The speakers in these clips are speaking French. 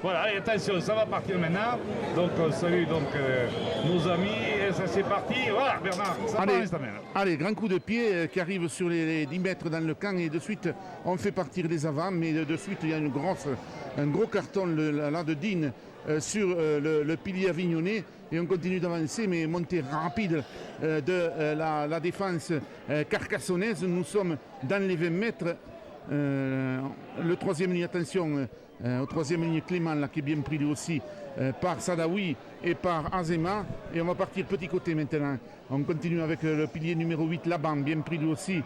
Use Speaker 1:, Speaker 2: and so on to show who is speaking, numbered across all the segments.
Speaker 1: Voilà, et attention, ça va partir maintenant. Donc on salue donc, nos amis, et ça c'est parti. Voilà Bernard, ça part l'instant même.
Speaker 2: Allez, grand coup de pied qui arrive sur les 10 mètres dans le camp et de suite on fait partir les avants, mais de suite il y a un gros carton là de Dean sur le pilier avignonnais et on continue d'avancer, mais montée rapide de la défense carcassonnaise. Nous sommes dans les 20 mètres. Le troisième ligne, attention, au troisième ligne Clément là, qui est bien pris lui aussi par Sadawi et par Azema, et on va partir petit côté maintenant. On continue avec le pilier numéro 8 Laban, bien pris lui aussi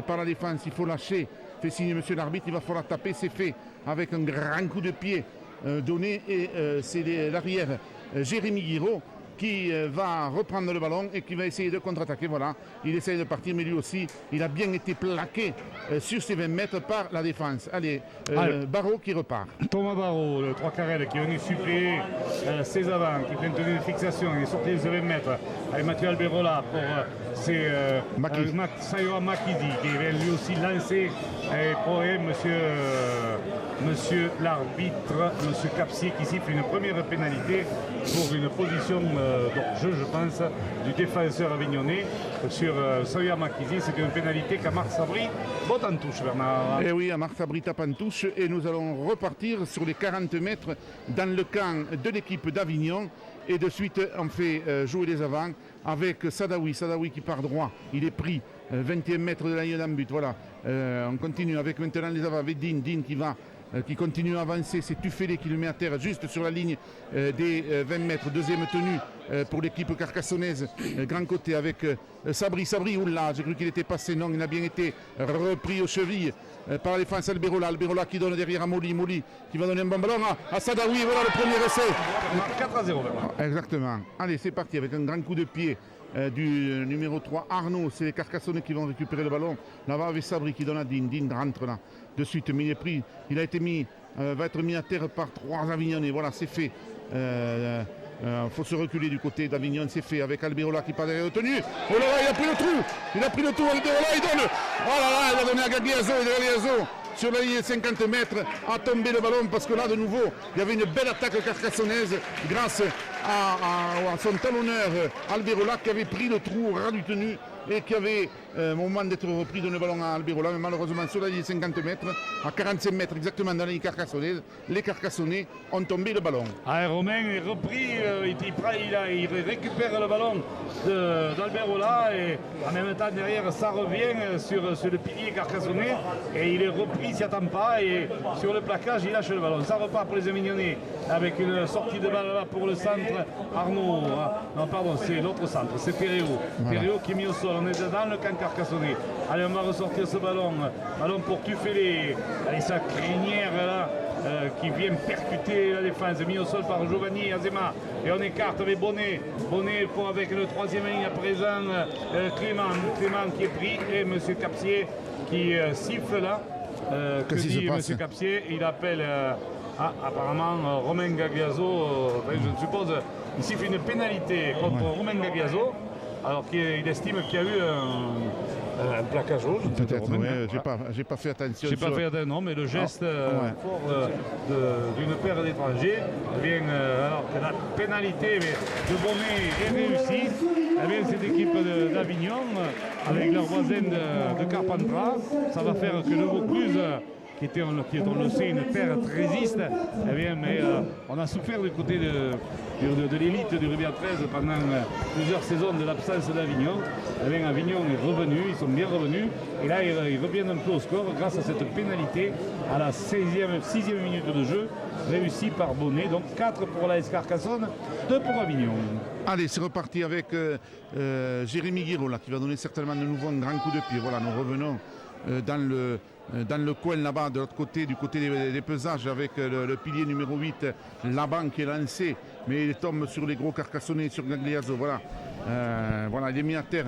Speaker 2: par la défense. Il faut lâcher, fait signer monsieur l'arbitre, il va falloir taper, c'est fait avec un grand coup de pied donné, et c'est l'arrière Jérémy Guiraud qui va reprendre le ballon et qui va essayer de contre-attaquer. Voilà, il essaye de partir, mais lui aussi, il a bien été plaqué sur ses 20 mètres par la défense. Allez, Barraud qui repart.
Speaker 1: Thomas Barraud, le 3 carrel qui est venu suppléer ses avants, qui fait une fixation, il est sorti de 20 mètres avec Mathieu Alberola pour Sayora Makidi, qui vient lui aussi lancer pour monsieur l'arbitre, monsieur Capsier, qui siffle une première pénalité pour une position d'hors-jeu, je pense, du défenseur avignonnais sur Sayora Makidi. C'est une pénalité qu'Amar Sabri botte en touche, Bernard.
Speaker 2: Et oui, Amar Sabri tape en touche, et nous allons repartir sur les 40 mètres dans le camp de l'équipe d'Avignon. Et de suite, on fait jouer les avants avec Sadawi qui part droit. Il est pris 21 mètres de la ligne d'en but. Voilà. On continue avec maintenant les avants avec Dean qui continue à avancer. C'est Tufélé qui le met à terre juste sur la ligne des 20 mètres. Deuxième tenue pour l'équipe carcassonnaise. Grand côté avec Sabri, oula, j'ai cru qu'il était passé. Non, il a bien été repris aux chevilles par la défense Alberola qui donne derrière à Moli qui va donner un bon ballon à Sadawi. Voilà le premier essai.
Speaker 1: 4-0.
Speaker 2: Exactement. Allez, c'est parti avec un grand coup de pied du numéro 3 Arnaud. C'est les Carcassonnais qui vont récupérer le ballon. Là-bas avec Sabri qui donne à Dean. Dean rentre là de suite, mais il est pris. Il a été mis, va être mis à terre par 3 Avignonnais. Voilà, c'est fait. Faut se reculer du côté d'Avignon, c'est fait avec Alberola qui part derrière le tenu. Oh là là, il a pris le trou. Alberola, il donne. Oh là là, il a donné à Gagliaso. Sur la ligne de 50 mètres, a tombé le ballon parce que là, de nouveau, il y avait une belle attaque carcassonnaise grâce à son talonneur Alberola qui avait pris le trou au ras du tenu et qui avait, au moment d'être repris, donné le ballon à Alberola. Mais malheureusement, sur la ligne de 50 mètres, à 45 mètres exactement dans la ligne carcassonnaise, les Carcassonnais ont tombé le ballon.
Speaker 1: Romain est repris, il récupère le ballon d'Alberola et en même temps derrière ça revient sur le pilier carcassonnais et il est repris, il s'y attend pas, et sur le plaquage il lâche le ballon. Ça repart pour les Avignonnais avec une sortie de balle là pour le centre. Arnaud, non pardon, c'est l'autre centre, c'est Perréo. Voilà. Perréo qui est mis au sol, on est dans le camp carcassonnais. Allez, on va ressortir ce ballon pour Tufélé. Allez, sa crinière là qui vient percuter la défense, mis au sol par Giovanni et Azema, et on écarte avec Bonnet pour avec le troisième ligne à présent Clément qui est pris, et monsieur Capsier qui siffle là. Que dit monsieur Capsier? Il appelle apparemment Romain Gagliaso, je suppose, il siffle une pénalité contre Romain Gagliaso, alors qu'il estime qu'il y a eu un plaquage rouge.
Speaker 2: Peut-être, j'ai pas fait attention.
Speaker 1: Non, mais le geste fort d'une paire d'étrangers, alors que la pénalité de Bonnet est réussie. Cette équipe d'Avignon, avec leur voisin de Carpentras, ça va faire que le Vaucluse, qui est, on le sait, une terre trésiste, mais on a souffert du côté de l'élite du Rubia 13 pendant plusieurs saisons de l'absence d'Avignon. Avignon est revenu, ils sont bien revenus, et là ils reviennent un peu au score grâce à cette pénalité à la 6e minute de jeu, réussie par Bonnet. Donc 4 pour l'AS Carcassonne, 2 pour Avignon.
Speaker 2: Allez, c'est reparti avec Jérémy Guiraud là, qui va donner certainement de nouveau un grand coup de pied. Voilà, nous revenons dans le coin là-bas, de l'autre côté, du côté des pesages, avec le pilier numéro 8, Laban qui est lancé, mais il tombe sur les gros Carcassonnais, sur Gagliaso. Voilà, il est mis à terre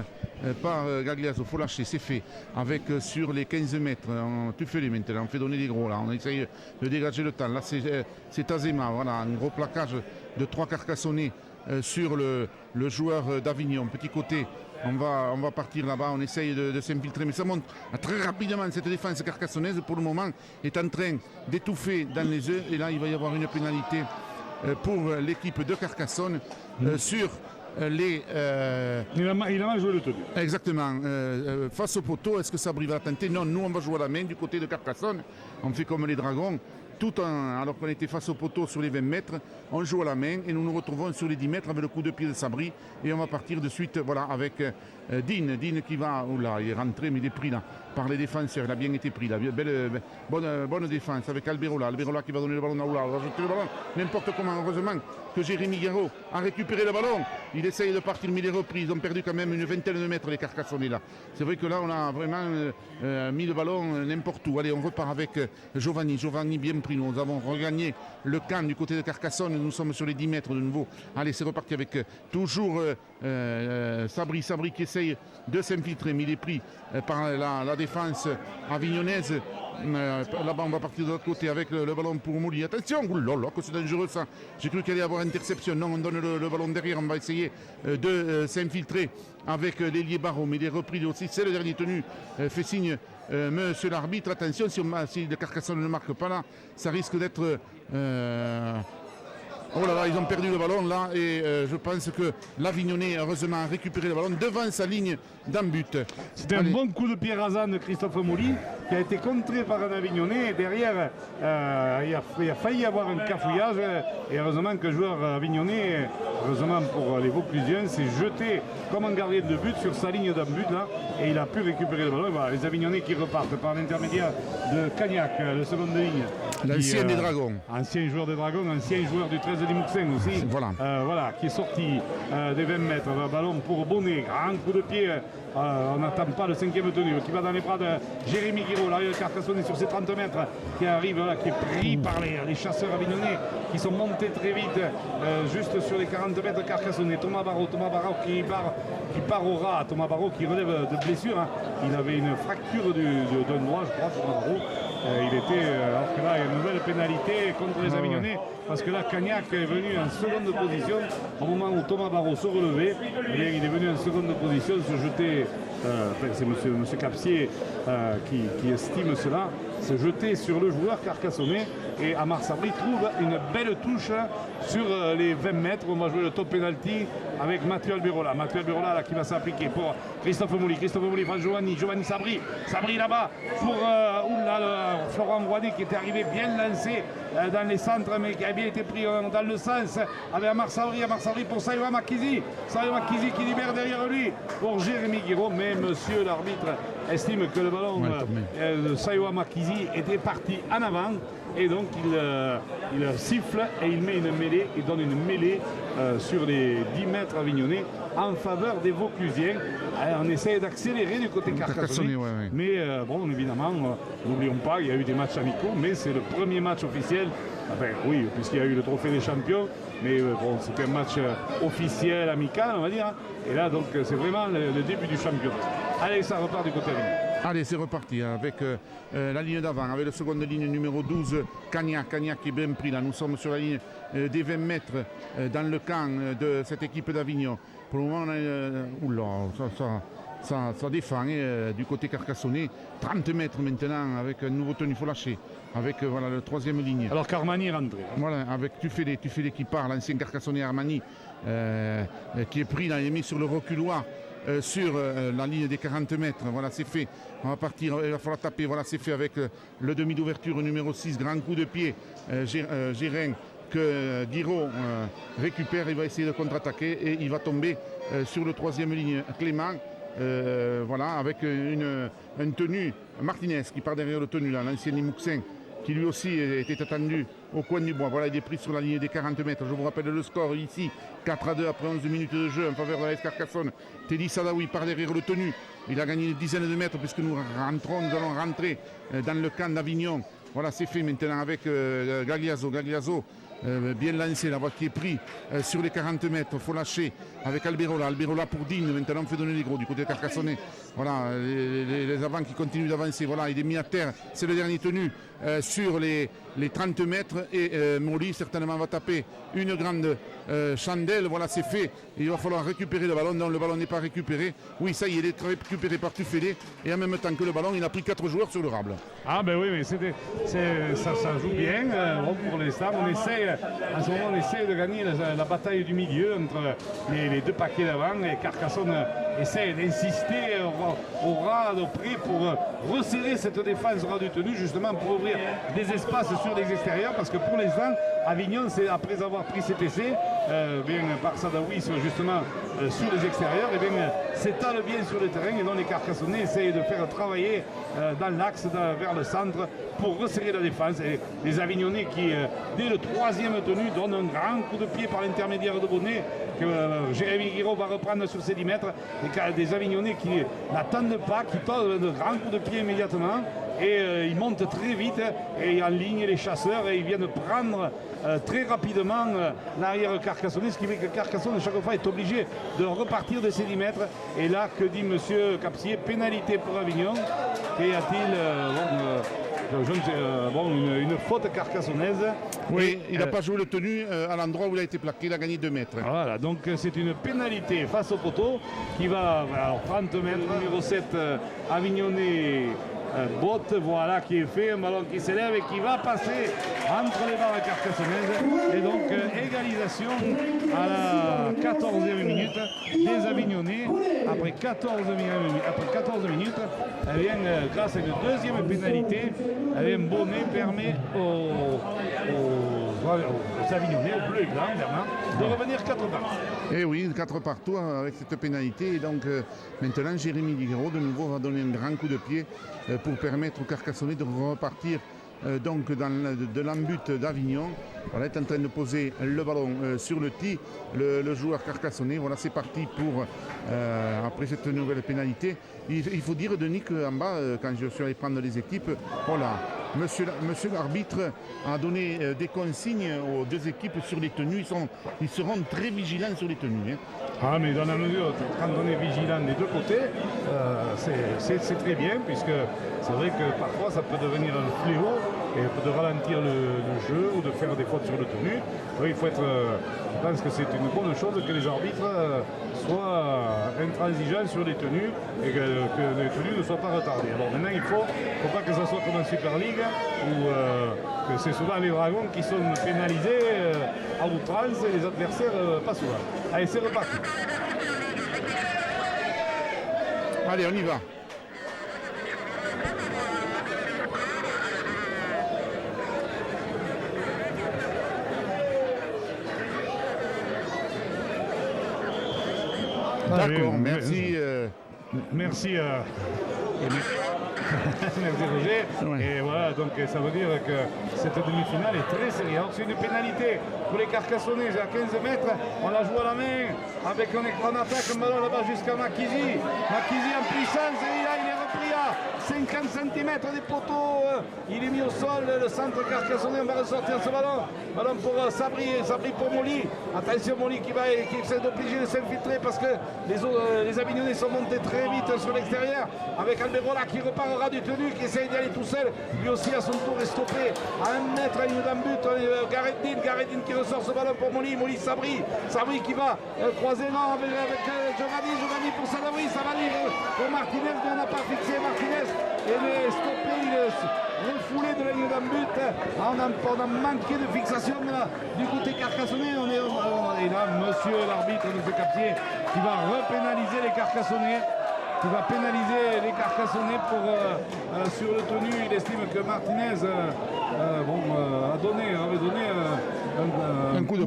Speaker 2: par Gagliaso. Faut lâcher, c'est fait. Avec sur les 15 mètres, tu fais les maintenant, on fait donner des gros là, on essaye de dégager le temps. Là, c'est Azema, voilà, un gros plaquage de 3 Carcassonnais sur le joueur d'Avignon. Petit côté On va partir là-bas, on essaye de s'infiltrer, mais ça monte très rapidement. Cette défense carcassonnaise, pour le moment, est en train d'étouffer dans les œufs. Et là, il va y avoir une pénalité pour l'équipe de Carcassonne sur les...
Speaker 1: Il a mal joué le tenue.
Speaker 2: Exactement. Face au poteau, est-ce que Sabri va la tenter? Non, nous, on va jouer à la main du côté de Carcassonne. On fait comme les Dragons. Alors qu'on était face au poteau sur les 20 mètres, on joue à la main et nous nous retrouvons sur les 10 mètres avec le coup de pied de Sabri et on va partir de suite avec Dean qui va, oula, il est rentré mais il est pris là par les défenseurs, il a bien été pris là, bonne défense avec Alberola qui va donner le ballon à Oula, va jeter le ballon n'importe comment, heureusement que Jérémy Guéraud a récupéré le ballon, il essaye de partir mais il est repris, ils ont perdu quand même une vingtaine de mètres les Carcassonnais là, c'est vrai que là on a vraiment mis le ballon n'importe où, allez on repart avec Giovanni bien pris, nous avons regagné le camp du côté de Carcassonne, nous sommes sur les 10 mètres de nouveau, allez c'est reparti avec toujours Sabri qui essaye de s'infiltrer mais il est pris par la défense avignonnaise. Là-bas on va partir de l'autre côté avec le ballon pour Mouli, attention, oulala que c'est dangereux ça, j'ai cru qu'il allait y avoir interception, non on donne le ballon derrière, on va essayer de s'infiltrer avec l'ailier Barreau, mais il est repris aussi, c'est le dernier tenu, fait signe monsieur l'arbitre, attention si le Carcassonne ne marque pas là, ça risque d'être... Oh là là, ils ont perdu le ballon là et je pense que l'Avignonnais heureusement a récupéré le ballon devant sa ligne d'un but.
Speaker 1: C'était un bon coup de pied rasant de Christophe Mouli qui a été contré par un Avignonnais et derrière il a failli avoir un cafouillage et heureusement que le joueur avignonnais, heureusement pour les Vauclusiens, s'est jeté comme un gardien de but sur sa ligne d'un but là et il a pu récupérer le ballon. Voilà, les Avignonnais qui repartent par l'intermédiaire de Cagnac, le second de ligne.
Speaker 2: L'ancien des Dragons.
Speaker 1: Ancien joueur des Dragons, ancien joueur du 13 de Mouxin aussi. Voilà, qui est sorti des 20 mètres. Ballon pour Bonnet, grand coup de pied. On n'attend pas le 5e tenu qui va dans les bras de Jérémy Guiraud. Là, le Carcassonne sur ses 30 mètres qui arrive, là, qui est pris par les chasseurs avignonnais qui sont montés très vite juste sur les 40 mètres de Carcassonne. Thomas Barraud qui part au ras. Thomas Barraud qui relève de blessure. Hein. Il avait une fracture d'un doigt, je crois, Thomas Barraud. Il était, alors que là, il y a une nouvelle pénalité contre les Avignonnais, parce que là, Cagnac est venu en seconde position, au moment où Thomas Barraud se relevait, il est venu en seconde position, se jeter, c'est monsieur Capsier qui estime cela, se jeter sur le joueur carcassonnais, et Amar Sabri trouve une belle touche sur les 20 mètres, on va jouer le top penalty avec Mathieu Alberola. Mathieu Alberola là, qui va s'appliquer pour Christophe Mouli face Giovanni Sabri là-bas pour Florent Rouanet qui était arrivé bien lancé dans les centres mais qui a bien été pris dans le sens avec Amar Sabri pour Saïwa Makizi qui libère derrière lui pour Jérémy Guiraud, mais monsieur l'arbitre estime que le ballon de Saïwa Makizi était parti en avant et donc il siffle et il met une mêlée, il donne une mêlée sur les 10 mètres avignonnais en faveur des Vauclusiens. On essaie d'accélérer du côté carcassonnais, mais bon, évidemment, n'oublions pas, il y a eu des matchs amicaux, mais c'est le premier match officiel, enfin oui, puisqu'il y a eu le trophée des champions, mais bon, c'était un match officiel, amical, on va dire, et là, donc, c'est vraiment le début du championnat. Allez, ça repart du côté avignon.
Speaker 2: Allez, c'est reparti avec la ligne d'avant, avec la seconde ligne numéro 12, Cagnac qui est bien pris là. Nous sommes sur la ligne des 20 mètres dans le camp de cette équipe d'Avignon. Pour le moment, ça défend du côté carcassonnais. 30 mètres maintenant avec un nouveau tenu, il faut lâcher. Avec voilà, le troisième ligne.
Speaker 1: Alors qu'Armani est rentré.
Speaker 2: Voilà, avec Tufélé qui part, l'ancien carcassonnais Armani qui est pris, là, il est mis sur le reculoir. Sur la ligne des 40 mètres, voilà c'est fait, on va partir, il va falloir taper, voilà c'est fait avec le demi d'ouverture numéro 6, grand coup de pied, Gérin que Guiraud récupère, il va essayer de contre-attaquer et il va tomber sur le troisième ligne, Clément, voilà avec une tenue, Martinez qui part derrière le tenu là, l'ancien Limouxin, qui lui aussi était attendu au coin du bois. Voilà, il est pris sur la ligne des 40 mètres. Je vous rappelle le score ici, 4-2 après 11 minutes de jeu en faveur de la Carcassonne. Teddy Sadawi par derrière le tenu. Il a gagné une dizaine de mètres puisque nous allons rentrer dans le camp d'Avignon. Voilà, c'est fait maintenant avec Gagliaso. Bien lancé, la voie qui est pris sur les 40 mètres. Il faut lâcher avec Alberola pour Dean. Maintenant, on fait donner les gros du côté carcassonnais. Voilà, les avants qui continuent d'avancer. Voilà, il est mis à terre. C'est le dernier tenu sur les 30 mètres. Et Molly, certainement, va taper une grande chandelle. Voilà, c'est fait. Il va falloir récupérer le ballon. Non, le ballon n'est pas récupéré. Oui, ça y est, il est récupéré par Tuffelé. Et en même temps que le ballon, il a pris 4 joueurs sur le rable.
Speaker 1: Ah ben oui, mais ça joue bien. Pour l'instant, en ce moment, on essaie de gagner la bataille du milieu entre les deux paquets d'avant. Et Carcassonne essaie d'insister au ras de près pour resserrer cette défense ras du tenu, justement pour ouvrir des espaces sur les extérieurs, parce que pour l'instant, Avignon, c'est après avoir pris cet essai, bien par Sadawi justement sur les extérieurs, et bien s'étale bien sur le terrain, et donc les Carcassonnais essayent de faire travailler dans l'axe vers le centre pour resserrer la défense. Et les Avignonnais qui, dès le 3e tenu, donnent un grand coup de pied par l'intermédiaire de Bonnet, que Jérémy Guiraud va reprendre sur ses 10 mètres. Des Avignonnais qui n'attendent pas, qui donnent de grands coups de pied immédiatement. Et ils montent très vite et en ligne les chasseurs, et ils viennent prendre très rapidement l'arrière carcassonnais, ce qui fait que Carcassonne chaque fois est obligé de repartir de ses 10 mètres. Et là, que dit monsieur Capsier? Pénalité pour Avignon. Qu'y a-t-il? Une faute carcassonnaise.
Speaker 2: Oui, il n'a pas joué le tenu à l'endroit où il a été plaqué, il a gagné 2 mètres.
Speaker 1: Voilà, donc c'est une pénalité face au poteau qui va, alors 30 mètres, numéro 7, Avignonnais. Botte, voilà qui est fait, un ballon qui s'élève et qui va passer entre les barres carcassonnaises. Et donc égalisation à la 14e minute des Avignonnais. Après 14 minutes, eh bien, grâce à une deuxième pénalité, eh bien, Bonnet permet aux Avignonnais, aux Bleus et Blancs, de revenir 4 partout.
Speaker 2: Et oui, 4 partout avec cette pénalité. Et donc maintenant, Jérémy Guiraud de nouveau va donner un grand coup de pied pour permettre aux Carcassonnais de repartir donc de l'embut d'Avignon. Voilà, est en train de poser le ballon sur le tee, le joueur carcassonnais. Voilà, c'est parti pour après cette nouvelle pénalité. Il faut dire, Denis, qu'en bas, quand je suis allé prendre les équipes, voilà, monsieur l'arbitre a donné des consignes aux deux équipes sur les tenues. Ils seront très vigilants sur les tenues. Hein.
Speaker 1: Ah, mais dans la mesure, quand on est vigilant des deux côtés, c'est très bien, puisque c'est vrai que parfois ça peut devenir un fléau et de ralentir le jeu ou de faire des fautes sur le tenu. Oui, il faut être, je pense que c'est une bonne chose que les arbitres soient intransigeants sur les tenues et que les tenues ne soient pas retardées. Alors maintenant, il ne faut pas que ça soit comme en Super League où que c'est souvent les Dragons qui sont pénalisés à outrance et les adversaires pas souvent. Allez, c'est reparti.
Speaker 2: Allez, on y va. D'accord, merci.
Speaker 1: Merci. Merci Roger. Ouais. Et voilà, donc ça veut dire que cette demi-finale est très sérieuse. C'est une pénalité pour les Carcassonnais à 15 mètres. On la joue à la main avec un écran d'attaque, un ballon là-bas jusqu'à Makizi. Makizi en puissance et là il est repris à 50 cm des poteaux. Il est mis au sol, le centre carcassonnais. On va ressortir ce ballon. Ballon pour Sabri pour Molly. Attention, Molly qui essaie d'obliger de s'infiltrer parce que les Avignonnais sont montés très vite sur l'extérieur avec Alberola qui repart au ras du tenu, qui essaye d'y aller tout seul. Lui aussi à son tour est stoppé à 1 mètre à une dame but. Gareddin qui ressort ce ballon pour Molly. Sabri qui va croiser non avec Giovanni pour Sadawi. Sadawi pour Martinez, mais on n'a pas fixé Martinez. Il est stoppé, il est refoulé de la ligne d'un but. On a manqué de fixation là, du côté carcassonnais. Et là, monsieur l'arbitre de ce Capsier qui va repénaliser les Carcassonnais. Qui va pénaliser les Carcassonnais pour sur le tenu. Il estime que Martinez avait donné
Speaker 2: un coup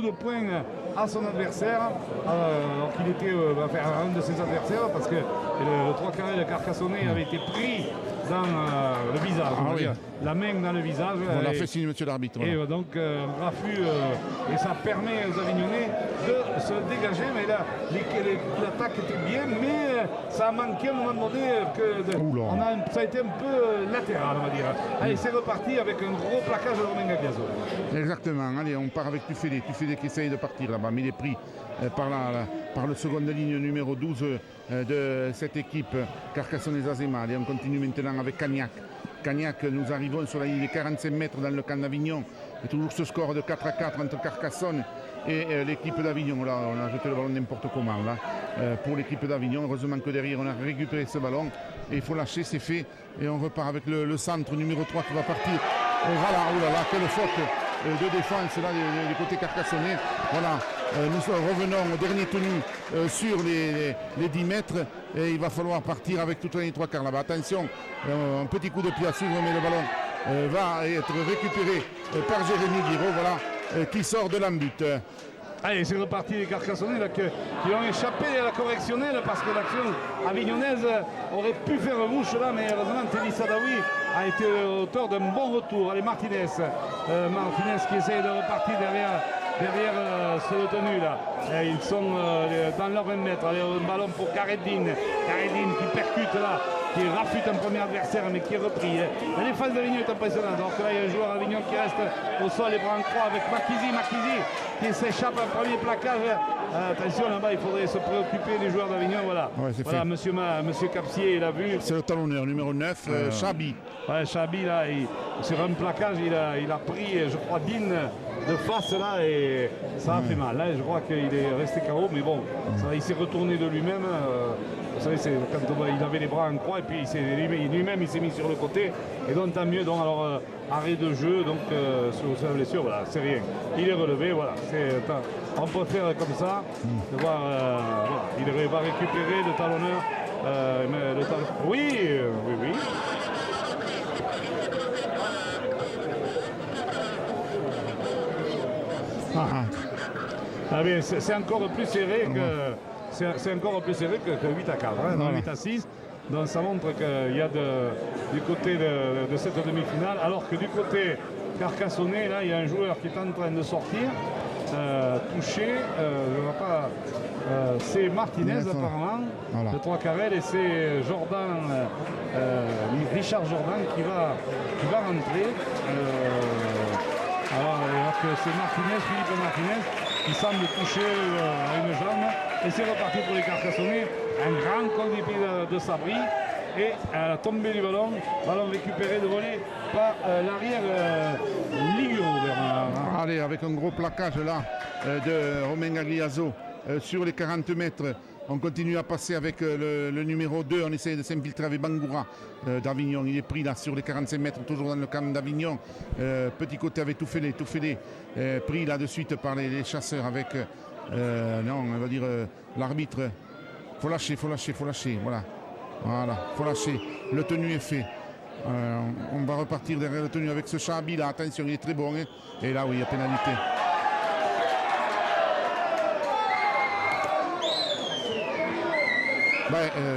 Speaker 2: de poing
Speaker 1: à son adversaire, alors qu'il était un de ses adversaires, parce que le 3 carrés de Carcassonnais avait été pris dans le visage. visage, on va dire. La main dans le visage.
Speaker 2: On a fait signe, monsieur l'arbitre.
Speaker 1: Et donc, Raffut, et ça permet aux Avignonnais de se dégager. Mais là, l'attaque était bien, mais ça a manqué à un moment donné. Ça a été un peu latéral, on va dire. Allez, c'est reparti avec un gros plaquage de Romain Gagliaso.
Speaker 2: Exactement. Allez, on part avec Tuffelé. Tuffelé qui essaye de partir là-bas, mais il est pris par le seconde ligne numéro 12 de cette équipe Carcassonne-Azéma. Allez, on continue maintenant avec Cagnac. Cagnac, nous arrivons sur la ligne des 45 mètres dans le camp d'Avignon. Et toujours ce score de 4-4 entre Carcassonne et l'équipe d'Avignon. Là, on a jeté le ballon n'importe comment là, pour l'équipe d'Avignon. Heureusement que derrière, on a récupéré ce ballon. Et il faut lâcher, c'est fait. Et on repart avec le centre numéro 3 qui va partir. Et voilà, oh là là, quelle faute de défense là du côté carcassonnais. Voilà, nous revenons au dernier tenu sur les 10 mètres et il va falloir partir avec toute la ligne 3 quarts là-bas. Attention, un petit coup de pied à suivre, mais le ballon va être récupéré par Jérémy Guiraud, voilà, qui sort de l'embut.
Speaker 1: Allez, c'est reparti les Carcassonnais là, qui ont échappé à la correctionnelle parce que l'action avignonnaise aurait pu faire mouche là, mais heureusement Teddy Sadawi a été auteur d'un bon retour. Allez, Martinez qui essaye de repartir derrière ce tenu là. Et ils sont dans leur 20 mètres. Allez, un ballon pour Karedine qui percute là, qui rafute un premier adversaire mais qui est repris. La défense d'Avignon est impressionnante. Alors que là, il y a un joueur d'Avignon qui reste au sol, les bras en croix avec Makizi qui s'échappe un premier plaquage. Attention là-bas, il faudrait se préoccuper des joueurs d'Avignon. Voilà,
Speaker 2: ouais,
Speaker 1: voilà monsieur Capsier, il a vu.
Speaker 2: C'est le talonneur numéro 9, Chabi.
Speaker 1: Ouais, Chabi là, sur un plaquage, il a pris, je crois, Dean de face là et ça a fait mal. Là, je crois qu'il est resté KO, mais bon, ça, il s'est retourné de lui-même. Vous savez, c'est quand il avait les bras en croix et puis lui-même il s'est mis sur le côté. Et donc tant mieux. Donc alors arrêt de jeu donc sur sa blessure, voilà, c'est rien. Il est relevé, voilà. On peut faire comme ça. De voir, voilà, il va récupérer le talonneur. Oui. Ah bien, c'est encore plus serré que. C'est encore plus serré que 8 à 4, hein, dans 8 à 6. Donc ça montre qu'il y a du côté de cette demi-finale, alors que du côté carcassonnais, là, il y a un joueur qui est en train de sortir, touché, je vois pas, c'est Martinez apparemment, voilà. De 3 carrels, et c'est Richard Jordan qui va rentrer. Alors que c'est Philippe Martinez, qui semble toucher à une jambe. Et c'est reparti pour les Carcassonnais. Un grand coup de pied de Sabri. Et à la tombée du ballon récupéré de voler par l'arrière Liguro.
Speaker 2: Allez, avec un gros plaquage là de Romain Gagliaso sur les 40 mètres. On continue à passer avec le numéro 2. On essaie de s'infiltrer avec Bangoura d'Avignon. Il est pris là sur les 45 mètres, toujours dans le camp d'Avignon. Petit côté avec Tuffelé. Pris là de suite par les chasseurs avec, on va dire l'arbitre. Faut lâcher. Voilà, faut lâcher. Le tenu est fait. On va repartir derrière le tenu avec ce Chabi là. Attention, il est très bon. Hein. Et là, oui, il y a pénalité.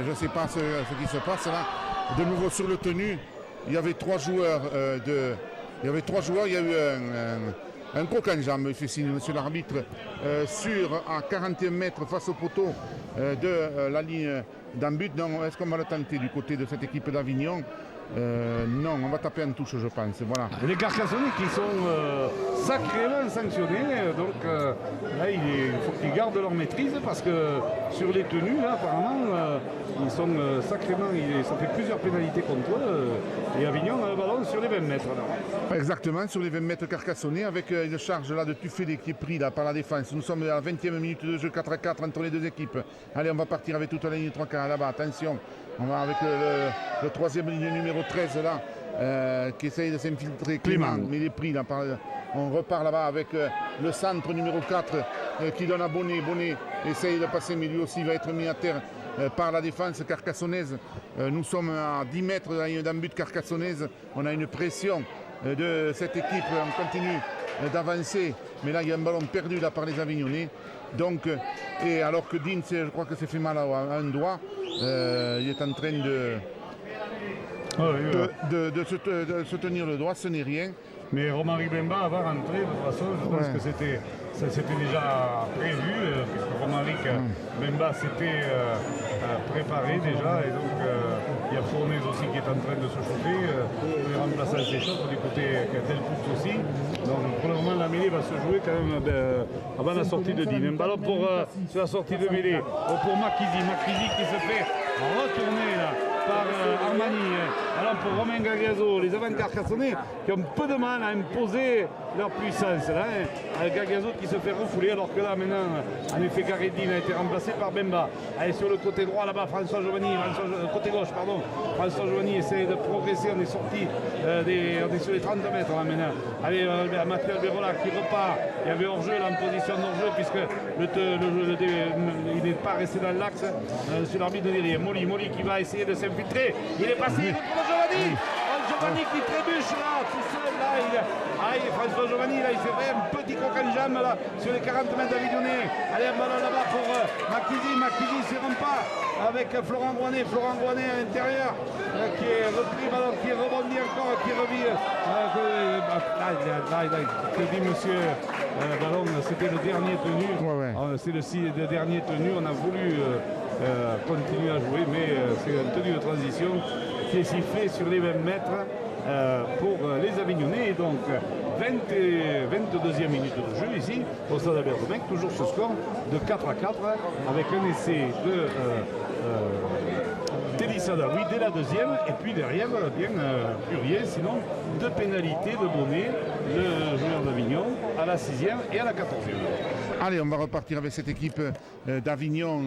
Speaker 2: Je ne sais pas ce qui se passe là. De nouveau sur le tenu, il y avait 3 joueurs. Il y a eu un croc en jambe, il fait signe monsieur l'arbitre, à 41 mètres face au poteau de la ligne d'embut. Est-ce qu'on va le tenter du côté de cette équipe d'Avignon? Non, on va taper en touche, je pense. Voilà.
Speaker 1: Les Carcassonnais qui sont sacrément sanctionnés, donc là il faut qu'ils gardent leur maîtrise parce que sur les tenues, là apparemment, ils sont sacrément, ça fait plusieurs pénalités contre eux. Et Avignon a le ballon sur les 20 mètres. Là.
Speaker 2: Exactement, sur les 20 mètres Carcassonnais, avec une charge là de Tuffelé qui est pris là, par la défense. Nous sommes à la 20e minute de jeu, 4-4 entre les deux équipes. Allez, on va partir avec toute la ligne 3 quarts là-bas, attention. On va avec le troisième ligne numéro 13 là, qui essaye de s'infiltrer. Clément, mais il est pris là. On repart là-bas avec le centre numéro 4 qui donne à Bonnet. Bonnet essaye de passer, mais lui aussi va être mis à terre par la défense carcassonnaise. Nous sommes à 10 mètres de la ligne d'embut carcassonnaise. On a une pression de cette équipe. On continue d'avancer, mais là il y a un ballon perdu là par les Avignonnais. Donc, et alors que Dean, je crois que c'est fait mal à un doigt. Il est en train de se tenir le droit, ce n'est rien.
Speaker 1: Mais Romaric Bemba va rentrer, de toute façon, je pense que c'était déjà prévu, puisque Romaric Bemba s'était préparé déjà, et donc il y a Fournaise aussi qui est en train de se chauffer, les remplaçants s'échauffent du côté Delpoux aussi. Donc pour le moment la mêlée va se jouer quand même avant la sortie de Dean. Un ballon sur la sortie de mêlée pour Marquisi qui se fait retourner là par Armani. Alors pour Romain Gagliasso, les avants carcassonnais qui ont peu de mal à imposer leur puissance. Là, Gagliasso qui se fait refouler alors que là maintenant, en effet, Garedine a été remplacé par Bemba. Allez, sur le côté droit là-bas, François Giovanni, côté gauche, pardon. François Giovanni essaie de progresser, on est sorti, on est sur les 30 mètres là maintenant. Allez, Mathieu Alberola qui repart. Il y avait hors-jeu là, en position d'hors-jeu puisque il n'est pas resté dans l'axe sur l'arbitre de derrière. Molly qui va essayer de s'infiltrer. Il est passé, il retrouve Giovanni. Giovanni qui trébuche là, tout seul là. François Giovanni là, il s'est fait un petit croc en jambe là sur les 40 mètres d'Avignonnet. Allez, un ballon là-bas pour Marquisi ne se rend pas avec Florent Rouanet à l'intérieur qui est repris, ballon qui rebondit encore, qui revient. Que dit monsieur Ballon, c'était le dernier tenu. C'est le dernier tenu, on a voulu continuer à jouer, mais c'est un tenu de transition qui est sifflé sur les 20 mètres pour les Avignonnais. Et donc 22e minute de jeu ici au stade Albert Domingue, toujours ce score de 4-4 avec un essai de Delis Sadawi dès la deuxième, et puis derrière bien Purier, sinon deux pénalités de Bonnet, le joueur d'Avignon, à la 6e et à la 14e.
Speaker 2: Allez, on va repartir avec cette équipe d'Avignon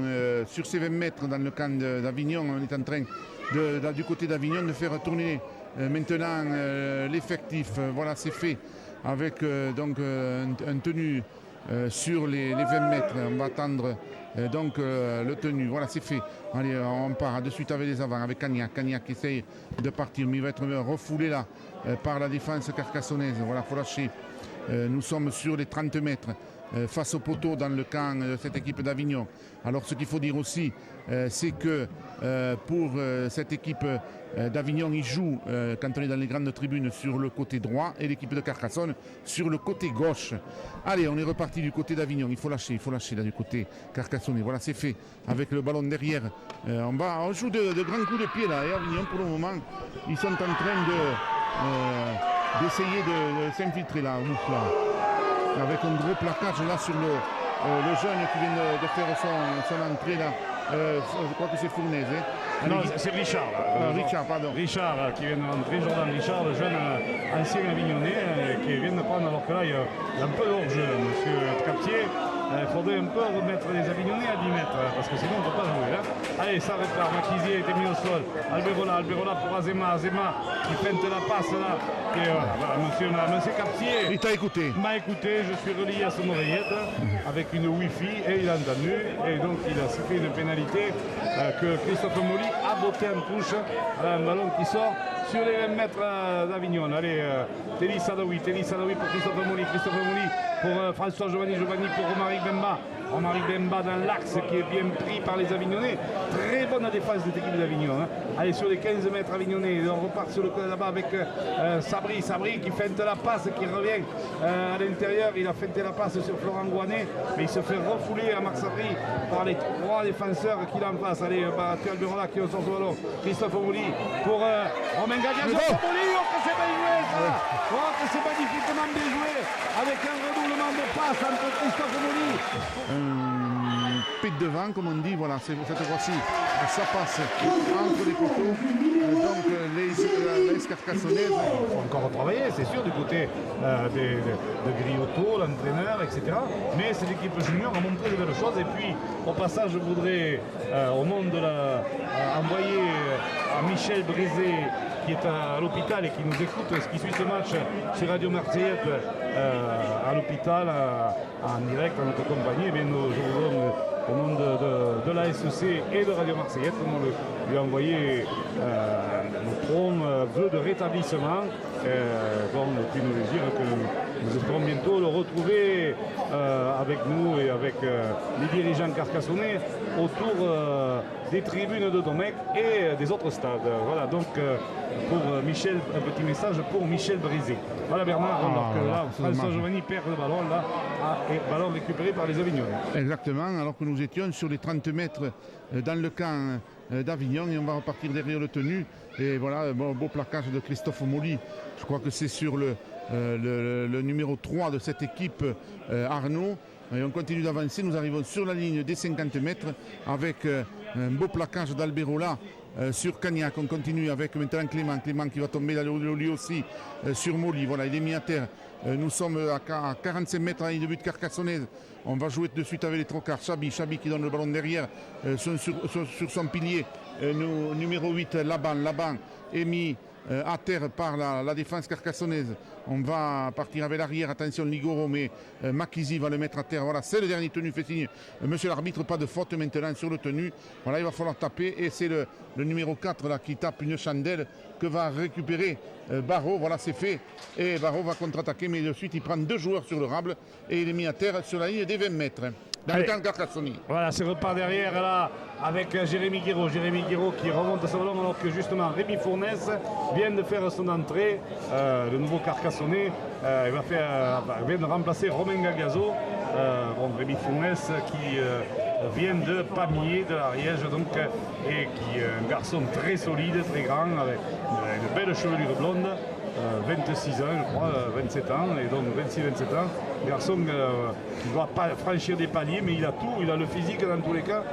Speaker 2: sur ces 20 mètres dans le camp d'Avignon. On est en train du côté d'Avignon de faire tourner maintenant l'effectif. Voilà, c'est fait avec donc un tenu sur les 20 mètres. On va attendre donc le tenu. Voilà, c'est fait. Allez, on part de suite avec les avants, avec Cagnac. Cagnac qui essaye de partir, mais il va être refoulé là par la défense carcassonnaise. Voilà, il faut lâcher. Nous sommes sur les 30 mètres. Face au poteau dans le camp de cette équipe d'Avignon. Alors ce qu'il faut dire aussi, c'est que pour cette équipe d'Avignon, il joue quand on est dans les grandes tribunes sur le côté droit et l'équipe de Carcassonne sur le côté gauche. Allez, on est reparti du côté d'Avignon, il faut lâcher là du côté carcassonnais. Voilà, c'est fait avec le ballon derrière. On joue de grands coups de pied là, et Avignon pour le moment, ils sont en train d'essayer de s'infiltrer là, avec un gros placage là sur le jeune qui vient de faire son entrée là. Je crois que c'est Fournaise.
Speaker 1: Non, c'est Richard.
Speaker 2: Richard, pardon.
Speaker 1: Richard qui vient de rentrer, Jordan Richard, le jeune ancien Avignonnais qui vient de prendre, alors que là il y a un peu d'hors-jeu, monsieur Captier. Il faudrait un peu remettre les Avignonnais à 10 mètres, parce que sinon on ne peut pas jouer. Là. Allez, ça repart. Maquisier a été mis au sol. Alberola pour Azema qui feinte la passe là. Et voilà, monsieur Captier.
Speaker 2: Il t'a écouté.
Speaker 1: M'a écouté, je suis relié à son oreillette avec une Wi-Fi et il a entendu. Et donc il a sifflé une pénalité que Christophe Molly a botté en touche. Un ballon qui sort sur les 20 mètres d'Avignon. Allez, Delis Sadawi pour Christophe Molly pour François Giovanni pour Romaric Bemba dans l'axe qui est bien pris par les Avignonnais. Très bonne défense de cette équipe d'Avignon. Allez, sur les 15 mètres Avignonnais, on repart sur le côté là-bas avec Sabri qui feinte la passe, qui revient à l'intérieur. Il a feinté la passe sur Florent Rouanet, mais il se fait refouler à Marc Sabri par les 3 défenseurs qu'il a en face. Allez, Mathieu Alberola qui sort ce ballon. Christophe Molly pour Romain Gagliasso. Que c'est bien joué ça. Que c'est magnifiquement bien joué avec un redoublement de passe entre Christophe Molly.
Speaker 2: Pied devant, comme on dit, voilà, cette fois-ci, ça passe entre les poteaux. Donc les Carcassonnaises.
Speaker 1: Il faut encore retravailler, c'est sûr, du côté de Griotto, l'entraîneur, etc. Mais cette équipe junior a montré de belles choses. Et puis, au passage, je voudrais, au nom de envoyer à Michel Brézé, qui est à l'hôpital et qui nous écoute, qui suit ce match sur Radio Marseillette à l'hôpital, en direct, en notre compagnie. Je vous donne au nom de la SEC et de Radio Marseillette, on lui a envoyé nos prompts vœux de rétablissement. Bon, puis nous lui dire que nous espérons bientôt le retrouver avec nous et avec les dirigeants carcassonnais autour des tribunes de Domecq et des autres stades. Voilà donc pour Michel, un petit message pour Michel Brisé. Voilà Bernard, alors que là François Giovanni perd le ballon là, et ballon récupéré par les Avignonnais.
Speaker 2: Exactement, alors que nous étions sur les 30 mètres dans le camp d'Avignon et on va repartir derrière le tenu. Et voilà, beau plaquage de Christophe Molly. Je crois que c'est sur le numéro 3 de cette équipe, Arnaud. Et on continue d'avancer, nous arrivons sur la ligne des 50 mètres avec un beau plaquage d'Alberola sur Cagnac. On continue avec maintenant Clément qui va tomber dans lui aussi sur Molly. Voilà, il est mis à terre. Nous sommes à 45 mètres à la ligne de but carcassonnaise. On va jouer de suite avec les trocars. Chabi qui donne le ballon derrière sur son pilier. Numéro 8, Laban est mis à terre par la défense carcassonnaise. On va partir avec l'arrière, attention Ligoro, mais Makizi va le mettre à terre. Voilà, c'est le dernier tenu, fait signe monsieur l'arbitre, pas de faute maintenant sur le tenu. Voilà, il va falloir taper et c'est le numéro 4 là, qui tape une chandelle que va récupérer Barrault. Voilà, c'est fait et Barrault va contre-attaquer, mais de suite il prend 2 joueurs sur le rable et il est mis à terre sur la ligne des 20 mètres. Dans le camp carcassonnais.
Speaker 1: Voilà, c'est repart derrière là avec Jérémy Guiraud. Jérémy Guiraud qui remonte ce ballon alors que justement Rémi Fournès vient de faire son entrée. Le nouveau carcassonnais vient de remplacer Romain Gagazo. Rémi Fournès qui vient de Pamiers, de l'Ariège donc, et qui est un garçon très solide, très grand, avec une belle chevelure blonde. 26 ans, je crois, 27 ans, et donc 26-27 ans. Garçon qui ne doit pas franchir des paliers, mais il a tout, il a le physique dans tous les cas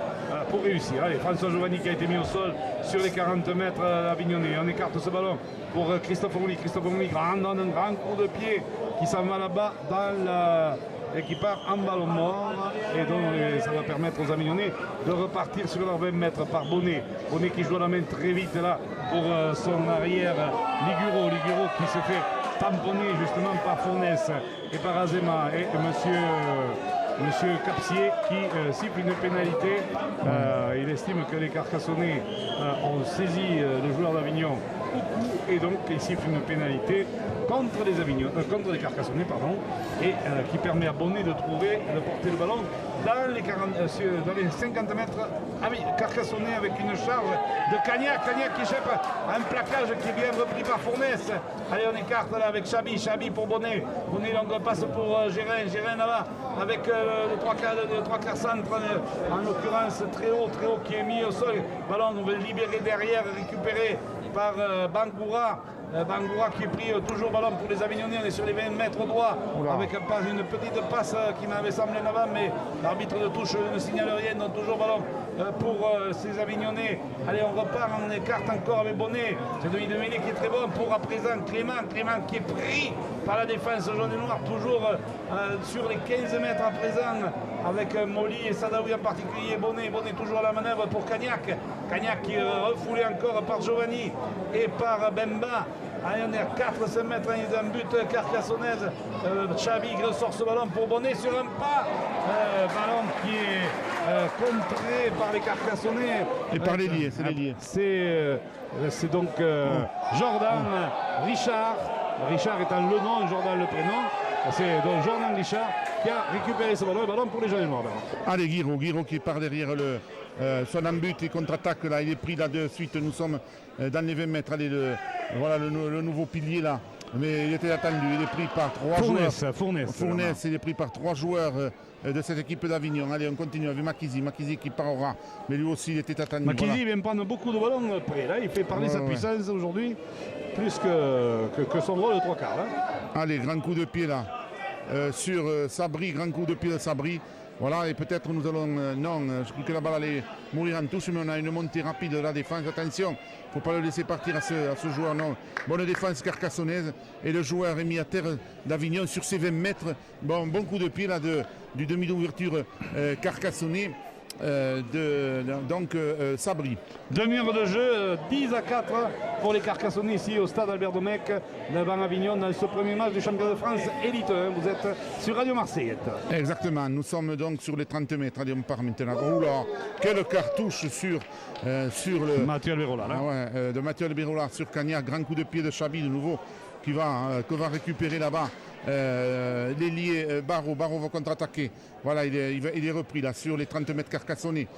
Speaker 1: pour réussir. Allez, François Giovanni qui a été mis au sol sur les 40 mètres à Avignonnais. On écarte ce ballon pour Christophe Mouli. Christophe Mouli donne un grand coup de pied qui s'en va là-bas et qui part en ballon mort, et donc ça va permettre aux Avignonnais de repartir sur leurs 20 mètres par Bonnet. Bonnet qui joue la main très vite là pour son arrière Liguro qui se fait tamponner justement par Fournès et par Azema et Monsieur Capsier qui siffle une pénalité. Il estime que les Carcassonnais ont saisi le joueur d'Avignon et donc il siffle une pénalité contre les Carcassonnais et qui permet à Bonnet de porter le ballon dans les 50 mètres Carcassonnais avec une charge de Cagnac qui échappe à un plaquage qui est bien repris par Fournès. Allez, on écarte là avec Chabi pour Bonnet. Bonnet longue passe pour Gérin là-bas avec le 3 quarts centre en l'occurrence très haut qui est mis au sol. Ballon on veut libérer derrière, récupéré par Bangoura. Bangoura qui est pris toujours ballon pour les Avignonnais, on est sur les 20 mètres droits avec une petite passe qui m'avait semblé en avant, mais l'arbitre de touche ne signale rien, donc toujours ballon pour ces Avignonnais. Allez, on repart, on écarte encore avec Bonnet. C'est demi de mêlée qui est très bon pour à présent Clément qui est pris par la défense jaune et noire, toujours sur les 15 mètres à présent avec Molly et Sadaoui en particulier. Bonnet toujours à la manœuvre pour Cagnac qui est refoulé encore par Giovanni et par Bemba. Allez, on est à 4-5 mètres d'un but carcassonnaise. Chabi ressort ce ballon pour Bonnet sur un pas. Ballon qui est contré par les Carcassonnais.
Speaker 2: Et par les liés, c'est les liés.
Speaker 1: C'est donc Jordan Richard. Richard étant le nom, Jordan le prénom. C'est donc Jordan Richard qui a récupéré ce ballon, le ballon pour les jeunes noirs.
Speaker 2: Allez, Guiraud qui part derrière son embut et contre-attaque là, il est pris là de suite, nous sommes dans les 20 mètres. Allez, voilà le nouveau pilier là, mais il était attendu, il est pris par 3 joueurs. Fournès, il est pris par 3 joueurs de cette équipe d'Avignon. Allez, on continue avec Makizi qui part au ras, mais lui aussi il était attendu.
Speaker 1: Makizi vient prendre beaucoup de ballons près, là, il fait parler sa puissance aujourd'hui, plus que son rôle de 3 quarts.
Speaker 2: Allez, grand coup de pied là, sur Sabri, grand coup de pied de Sabri. Voilà, et peut-être nous allons... non, je crois que la balle allait mourir en touche, mais on a une montée rapide de la défense. Attention, il ne faut pas le laisser partir à ce joueur, non. Bonne défense carcassonnaise, et le joueur est mis à terre d'Avignon sur ses 20 mètres. Bon coup de pied là du demi d'ouverture carcassonnais. Sabri. Demi-heure
Speaker 1: de jeu, 10-4 pour les Carcassonnais ici au stade Albert Domecq devant Avignon dans ce premier match du championnat de France Élite 1. Vous êtes sur Radio Marseillette.
Speaker 2: Exactement, nous sommes donc sur les 30 mètres. Allez, on part maintenant. Oula, quelle cartouche sur le...
Speaker 1: Mathieu Alberola.
Speaker 2: De Mathieu Alberola sur Cagnac. Grand coup de pied de Chabi de nouveau que va récupérer là-bas l'ailier Barreau va contre-attaquer. Voilà, il est repris là sur les 30 mètres carcassonnés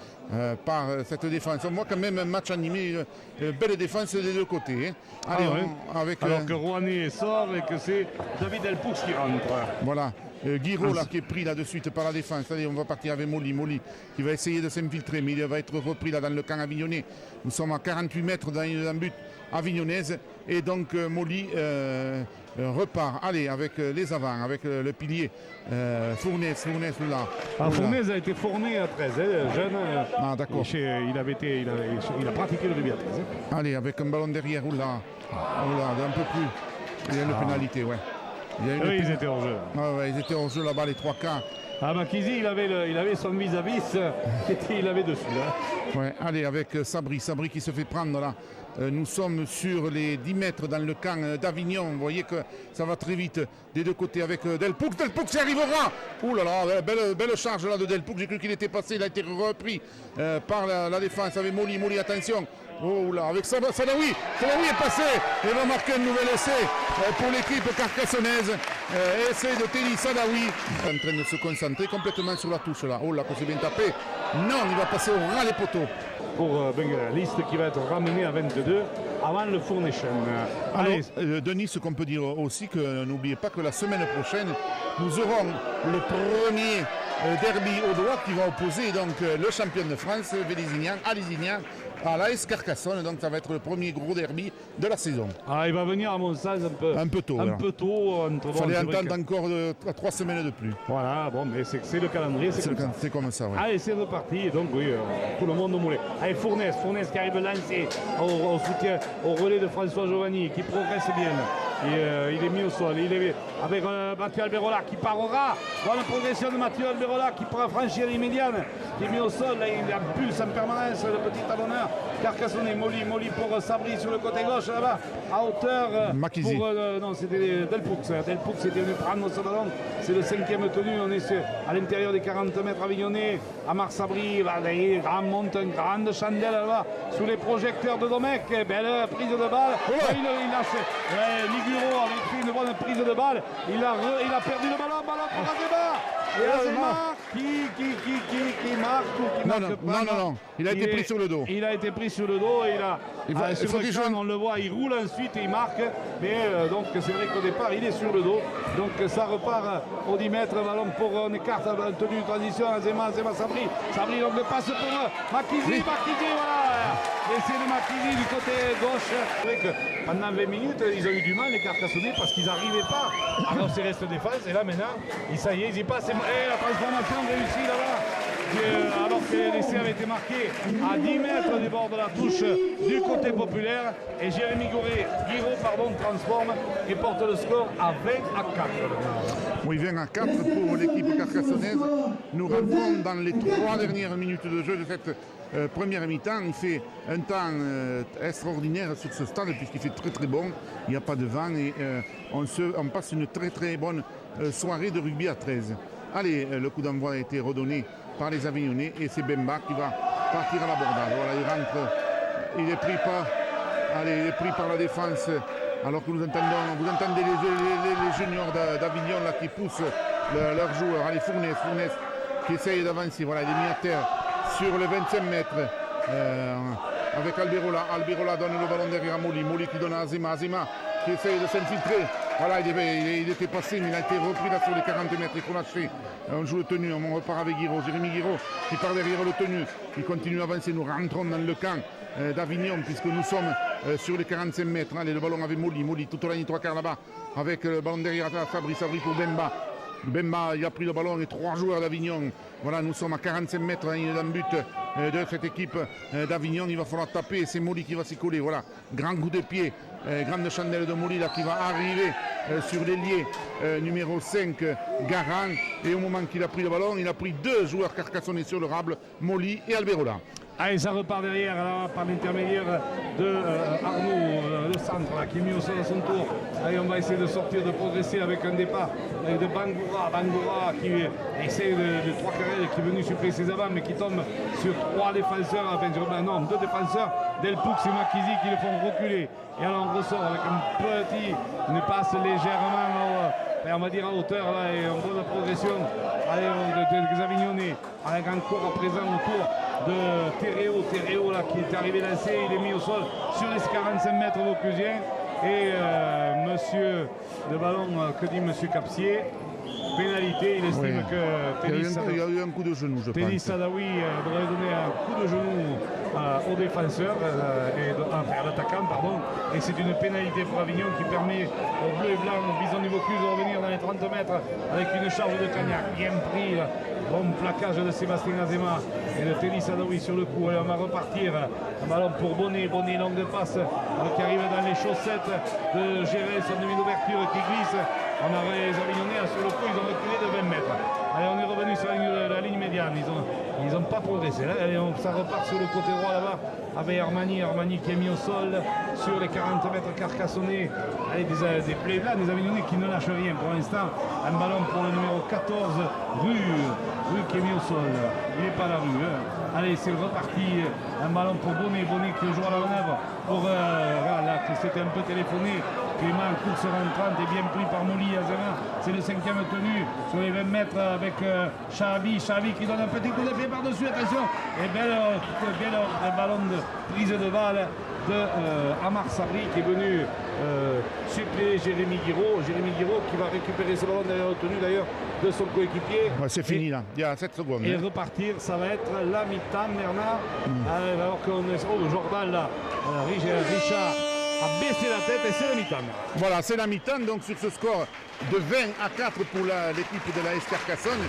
Speaker 2: par cette défense. On voit quand même un match animé, belle défense des deux côtés. Hein. Allez,
Speaker 1: alors que Rouanet sort et que c'est David Delpoux qui rentre.
Speaker 2: Voilà. Guiraud là qui est pris là de suite par la défense. Allez, on va partir avec Molly qui va essayer de s'infiltrer, mais il va être repris là dans le camp avignonnais. Nous sommes à 48 mètres dans une but avignonnaise et donc Molly repart. Allez, avec les avants, avec le pilier Fournaise là.
Speaker 1: Fournaise a été fourné à 13, jeune.
Speaker 2: Ah d'accord.
Speaker 1: Il a pratiqué le début à 13.
Speaker 2: Allez, avec un ballon derrière, oula, un peu plus. Il y a une pénalité, ouais.
Speaker 1: Oui, ils étaient en jeu.
Speaker 2: Ouais, ils étaient en jeu là-bas, les trois quarts.
Speaker 1: Makizi, il avait son vis-à-vis il avait dessus. Là.
Speaker 2: Ouais, allez, avec Sabri qui se fait prendre là. Nous sommes sur les 10 mètres dans le camp d'Avignon. Vous voyez que ça va très vite des deux côtés avec Delpoux qui arrivera. Ouh là là, belle charge là de Delpoux. J'ai cru qu'il était passé, il a été repris par la défense avec Molly, attention. Oh là, avec Sadawi est passé et va marquer un nouvel essai pour l'équipe carcassonnaise. Essai de Teddy Sadawi en train de se concentrer complètement sur la touche là. Oh là, qu'on s'est bien tapé. Non, il va passer au ras les poteaux.
Speaker 1: Pour liste qui va être ramenée à 22 avant le Fournation.
Speaker 2: Alors, Denis, ce qu'on peut dire aussi, que n'oubliez pas que la semaine prochaine, nous aurons le premier derby au droit qui va opposer donc le champion de France, Vélisignan, à Lézignan, à l'AS Carcassonne. Donc ça va être le premier gros derby de la saison.
Speaker 1: Il va venir à mon sens un peu tôt.
Speaker 2: Il fallait attendre encore 3 semaines de plus.
Speaker 1: Voilà, bon, mais c'est le calendrier,
Speaker 2: c'est comme ça. Ouais.
Speaker 1: Allez, c'est reparti. Donc oui, tout le monde au moulet. Allez, Fournaise qui arrive lancé au soutien, au relais de François Giovanni, qui progresse bien. Et, il est mis au sol. Il est avec Mathieu Alberola qui parera. Bonne progression de Mathieu Alberola qui pourra franchir les médianes. Qui est mis au sol. Là, il impulse en permanence le petit talonneur carcassonné. Molly pour Sabri sur le côté gauche là-bas. À hauteur.
Speaker 2: Makizi.
Speaker 1: Non, c'était Delpoux. Delpoux était venu prendre ce ballon. C'est le 5e tenu. On est à l'intérieur des 40 mètres avignonnés. Amar Sabri monte une grande chandelle là-bas sous les projecteurs de Domecq. Belle prise de balle. Il lâche. Liguro avait pris une bonne prise de balle. Il a perdu le ballon pour Azema. Et Azema qui marque ou qui marque pas.
Speaker 2: Non. Il a été pris sur le dos.
Speaker 1: Il a été pris sur le dos et sur le crâne, on le voit, il roule ensuite et il marque. Mais donc c'est vrai qu'au départ, il est sur le dos. Donc ça repart au 10 mètres. Ballon pour on écarte la tenue de transition. Azema, Sabri. Sabri, donc le passe pour Makizi. Voilà. L'essai de Makizi du côté gauche. C'est vrai que pendant 20 minutes, ils ont eu du mal, les Carcassonnais, parce qu'ils n'arrivaient pas à lancer reste défense. Et là maintenant, ça y est, ils y passent. Et la transformation réussie là-bas. Alors que l'essai avait été marqué à 10 mètres du bord de la touche du côté populaire. Et Jérémy Guiraud transforme et porte le score à 20-4.
Speaker 2: Oui, 20-4 pour l'équipe carcassonnaise. Nous rentrons dans les 3 dernières minutes de jeu de cette première mi-temps. Il fait un temps extraordinaire sur ce stade puisqu'il fait très très bon. Il n'y a pas de vent et on passe une très très bonne soirée de rugby à 13. Allez, le coup d'envoi a été redonné par les Avignonnais et c'est Bemba qui va partir à l'abordage. Voilà, il rentre, il est pris par la défense. Alors que vous entendez les juniors d'Avignon là qui poussent leurs joueurs. Allez, Fournaise qui essaye d'avancer. Voilà, il est mis à terre sur le 25 mètres avec Alberola. Alberola donne le ballon derrière Molly qui donne à Azema qui essaye de s'infiltrer. Voilà, il était passé, mais il a été repris là sur les 40 mètres. Il faut lâcher. On joue le tenu, on repart avec Jérémy Guiraud qui part derrière le tenu. Il continue à avancer. Nous rentrons dans le camp d'Avignon puisque nous sommes sur les 45 mètres. Allez, le ballon avec Molly tout au long des 3 quarts là-bas. Avec le ballon derrière Sabri pour Bemba. Bemba, il a pris le ballon et 3 joueurs d'Avignon. Voilà, nous sommes à 45 mètres d'un but de cette équipe d'Avignon. Il va falloir taper. C'est Molly qui va s'y coller. Voilà, grand coup de pied. Grande chandelle de Molly là qui va arriver sur l'ailier numéro 5 Garan. Et au moment qu'il a pris le ballon, il a pris 2 joueurs carcassonnés sur le rable, Molly et Alberola.
Speaker 1: Allez, ça repart derrière là, par l'intermédiaire de Arnaud, le centre là, qui est mis au sol à son tour. Allez, on va essayer de sortir, de progresser avec un départ de Bangoura qui essaie de 3 carrés, qui est venu suppléer ses avants, mais qui tombe sur 3 défenseurs, enfin non, 2 défenseurs, Delpoux et Makizi qui le font reculer. Et alors on ressort avec une passe légèrement, on va dire à hauteur là, et en bonne progression. Allez, des Avignonnais, avec encore à présent autour de Terreo là, qui est arrivé lancé, il est mis au sol sur les 45 mètres vauclusiens. Et monsieur le ballon, que dit monsieur Capsier? Pénalité, il estime que
Speaker 2: il y a eu un coup de genou, je pense.
Speaker 1: Télis Sadawi devrait donner un coup de genou au défenseur, à l'attaquant, pardon. Et c'est une pénalité pour Avignon qui permet aux Bleus et Blancs, au Bison du Vaucluse, de revenir dans les 30 mètres avec une charge de Cagnac bien pris. Bon plaquage de Sébastien Azema et de Télis Sadawi sur le coup. Et on va repartir. Un ballon pour Bonnet, longue de passe qui arrive dans les chaussettes de Gérès, son demi d'ouverture qui glisse. On a les Avignonnais sur le coup, ils ont reculé de 20 mètres. Allez, on est revenu sur la ligne médiane. Ils n'ont pas progressé. Là, allez, ça repart sur le côté droit là-bas avec Armani qui est mis au sol sur les 40 mètres carcassonnés. Allez, des plays blancs, des Avignonnais qui ne lâchent rien pour l'instant. Un ballon pour le numéro 14, Rue qui est mis au sol. Il n'est pas à la rue. Allez, c'est reparti. Un ballon pour Bonnet qui joue à la manœuvre. Là, c'était un peu téléphoné. Clément, course rentrante est bien pris par Mouli Azema. C'est le 5e tenu sur les 20 mètres avec Chavi qui donne un petit coup de pied par-dessus. Attention. Et bel ballon de prise de balle de Amar Sabri qui est venu suppléer Jérémy Guiraud. Jérémy Guiraud qui va récupérer ce ballon retenu d'ailleurs de son coéquipier.
Speaker 2: Ouais, c'est fini là, il y a 7 secondes.
Speaker 1: Et repartir, ça va être la mi-temps, Bernard. Alors qu'on est. Oh, Jordan là, Richard a baissé la tête et c'est la mi-temps.
Speaker 2: Voilà, c'est la mi-temps, donc sur ce score de 20-4 pour l'équipe de la SC Carcassonne.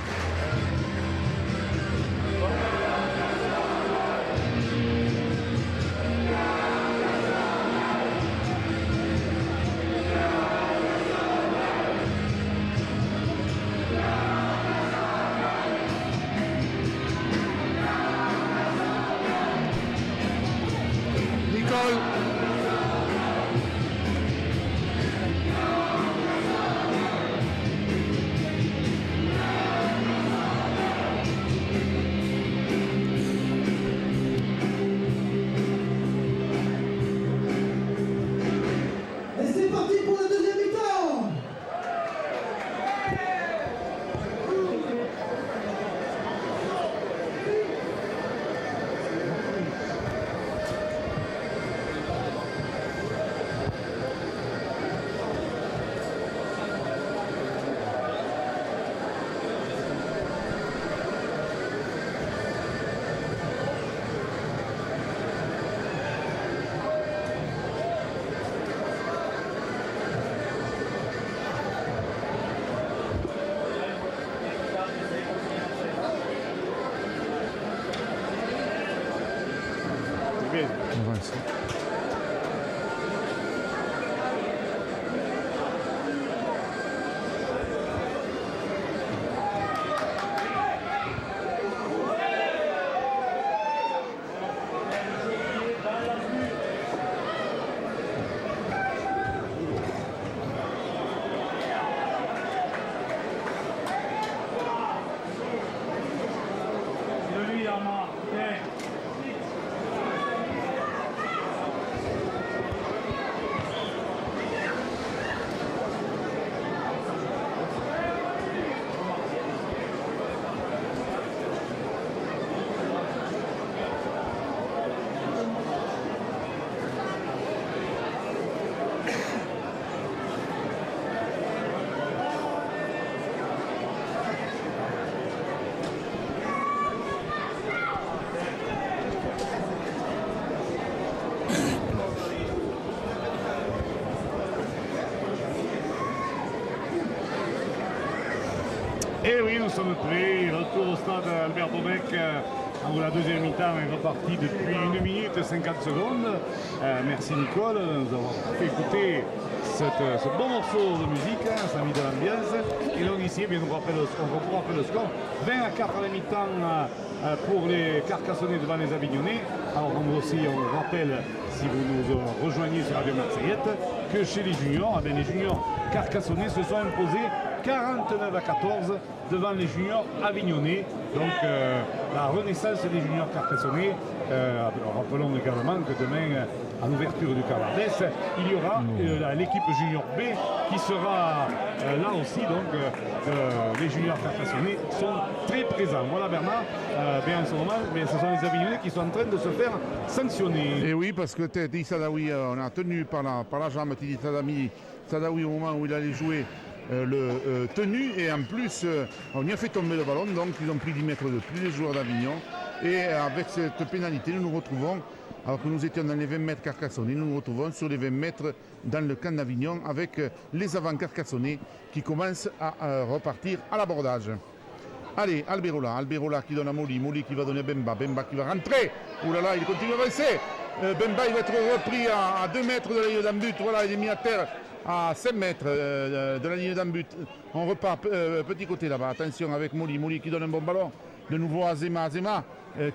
Speaker 1: Et oui, nous sommes prêts. Retour au stade Albert Bobec où la deuxième mi-temps est repartie depuis 1 minute 50 secondes. Merci Nicole, nous avons fait écouter ce bon morceau de musique, ça a mis de l'ambiance. Et donc ici, eh bien, on vous rappelle le score. 20 à 4 à la mi-temps pour les Carcassonnais devant les Avignonnais. Alors on rappelle, si vous nous rejoignez sur Radio Marseillette, que chez les juniors, les juniors carcassonnais se sont imposés 49 à 14 devant les juniors avignonnais. Donc la renaissance des juniors carcassonnais. Rappelons également que demain, en ouverture du Cavardès, il y aura l'équipe junior B qui sera là aussi. Donc les juniors carcassonnais sont très présents. Voilà Bernard, bien en ce moment, mais ce sont les Avignonnais qui sont en train de se faire sanctionner.
Speaker 2: Et oui, parce que Teddy Sadawi, on a tenu par la jambe Teddy Sadawi au moment où il allait jouer le tenu, et en plus on y a fait tomber le ballon, donc ils ont pris 10 mètres de plus les joueurs d'Avignon. Et avec cette pénalité, nous nous retrouvons, alors que nous étions dans les 20 mètres carcassonnais, nous nous retrouvons sur les 20 mètres dans le camp d'Avignon avec les avants carcassonnais qui commencent à repartir à l'abordage. Allez, Alberola qui donne à Moli qui va donner à Bemba qui va rentrer. Ouh là là, il continue à avancer. Bemba, il va être repris à 2 mètres de la ligne d'en but. Voilà, il est mis à terre à 5 mètres de la ligne d'en but. On repart petit côté là-bas. Attention avec Moli qui donne un bon ballon. De nouveau Azema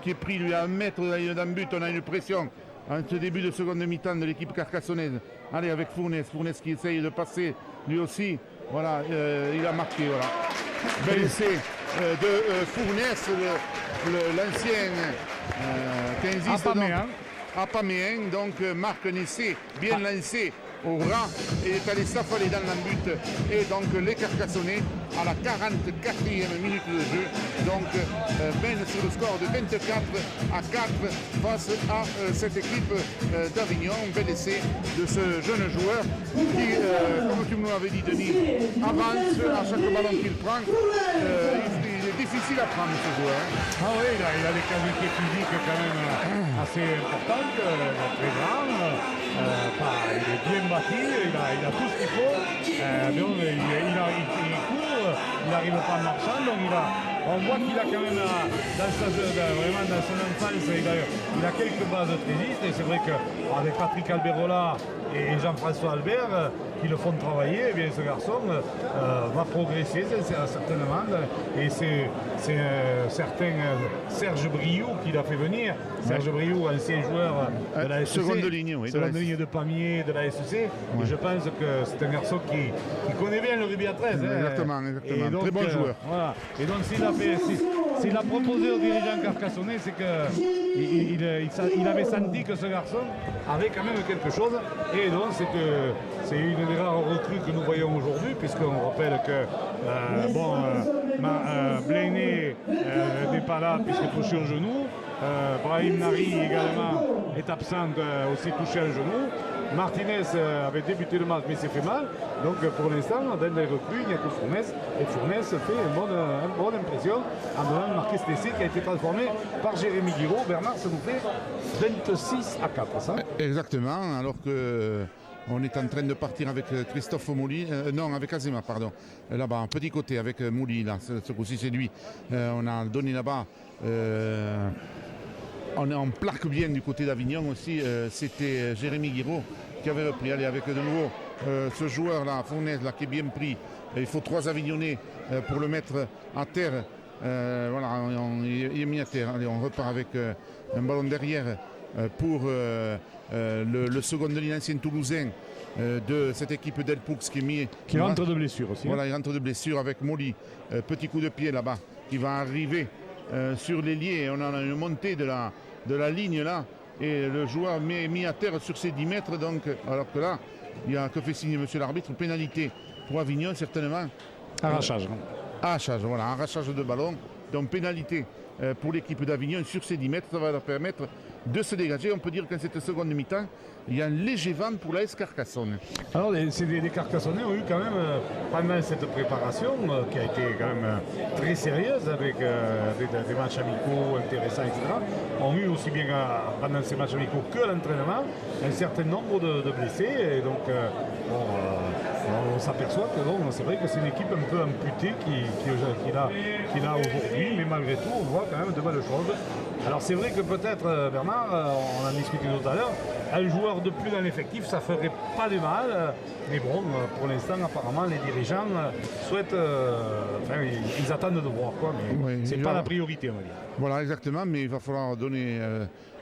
Speaker 2: qui est pris lui à 1 mètre de la ligne d'en but. On a une pression en ce début de seconde mi-temps de l'équipe carcassonnaise. Allez avec Fournes qui essaye de passer lui aussi. Voilà, il a marqué. Voilà. Bel essai de Fournes, l'ancien 15 Apaméen, donc marque un essai bien lancé au ras et est allé s'affaler dans l'embut. Et donc les Carcassonnais à la 44e minute de jeu donc mènent sur le score de 24 à 4 face à cette équipe d'Avignon. Bel essai de ce jeune joueur qui, comme tu me l'avais dit Denis, avance à chaque ballon qu'il prend. Il est difficile à prendre ce joueur.
Speaker 1: Ah oui, il a des qualités physiques quand même assez importantes, très grandes. Il est bien bâti, il a tout ce qu'il faut. Donc, il court, il n'arrive pas en marchant. Donc on voit qu'il a quand même, vraiment dans son enfance, il a quelques bases très listes. Et c'est vrai qu'avec Patrick Alberola et Jean-François Albert, qui le font travailler, eh bien, ce garçon va progresser certainement. Et c'est certain Serge Briou qui l'a fait venir. Serge Briou, ancien joueur de la SEC.
Speaker 2: Seconde ligne, oui.
Speaker 1: Seconde ligne de Pamiers de la SEC. Ouais. Et je pense que c'est un garçon qui connaît bien le rugby à 13.
Speaker 2: Exactement. Donc, très bon joueur.
Speaker 1: Voilà. Et donc s'il a proposé aux dirigeants carcassonnais, c'est qu'il avait senti que ce garçon avait quand même quelque chose. Et donc c'est une des rares recrues que nous voyons aujourd'hui, puisqu'on rappelle que Blaney n'est pas là puisque touché au genou. Brahim Nari également est absent, aussi touché au genou. Martinez avait débuté le match mais s'est fait mal. Donc pour l'instant, dans les recrues, il n'y a que Fournes. Et Fournes fait une bonne impression en donnant marqué cet essai qui a été transformé par Jérémy Guiraud. Bernard, ça nous fait 26 à 4, ça?
Speaker 2: Exactement, alors que on est en train de partir avec Christophe Moli, avec Azema, pardon. Là-bas, un petit côté avec Moli, là, ce coup-ci c'est lui. On a donné là-bas. On plaque bien du côté d'Avignon aussi. C'était Jérémy Guiraud qui avait repris. Allez, avec de nouveau ce joueur-là, Fournes, là, qui est bien pris. Il faut 3 Avignonnais pour le mettre à terre. Voilà, il est mis à terre. Allez, on repart avec un ballon derrière pour le second de ligne ancien toulousain de cette équipe d'Elpoux qui
Speaker 1: rentre de blessure aussi.
Speaker 2: Voilà, il rentre de blessure avec Moli. Petit coup de pied là-bas qui va arriver sur l'ailier. On a une montée de la ligne là. Et le joueur mis à terre sur ses 10 mètres. Donc, alors que là, il y a que fait signer monsieur l'arbitre. Pénalité pour Avignon, certainement.
Speaker 1: Arrachage.
Speaker 2: Arrachage de ballon. Donc pénalité pour l'équipe d'Avignon sur ces 10 mètres. Ça va leur permettre de se dégager. On peut dire qu'en cette seconde mi-temps, il y a un léger vent pour l'AS Carcassonne.
Speaker 1: Alors les Carcassonnais ont eu quand même, pendant cette préparation, qui a été quand même très sérieuse avec des matchs amicaux intéressants, etc., ont eu aussi bien pendant ces matchs amicaux que l'entraînement un certain nombre de blessés. Et donc on s'aperçoit que c'est vrai que c'est une équipe un peu amputée qu'il a aujourd'hui, mais malgré tout on voit quand même de belles choses. Alors c'est vrai que peut-être, Bernard, on en discutait tout à l'heure, un joueur de plus dans l'effectif, ça ferait pas du mal. Mais bon, pour l'instant, apparemment, les dirigeants souhaitent, ils attendent de voir quoi, mais
Speaker 2: Oui,
Speaker 1: c'est pas la priorité, on va dire.
Speaker 2: Voilà, exactement, mais il va falloir donner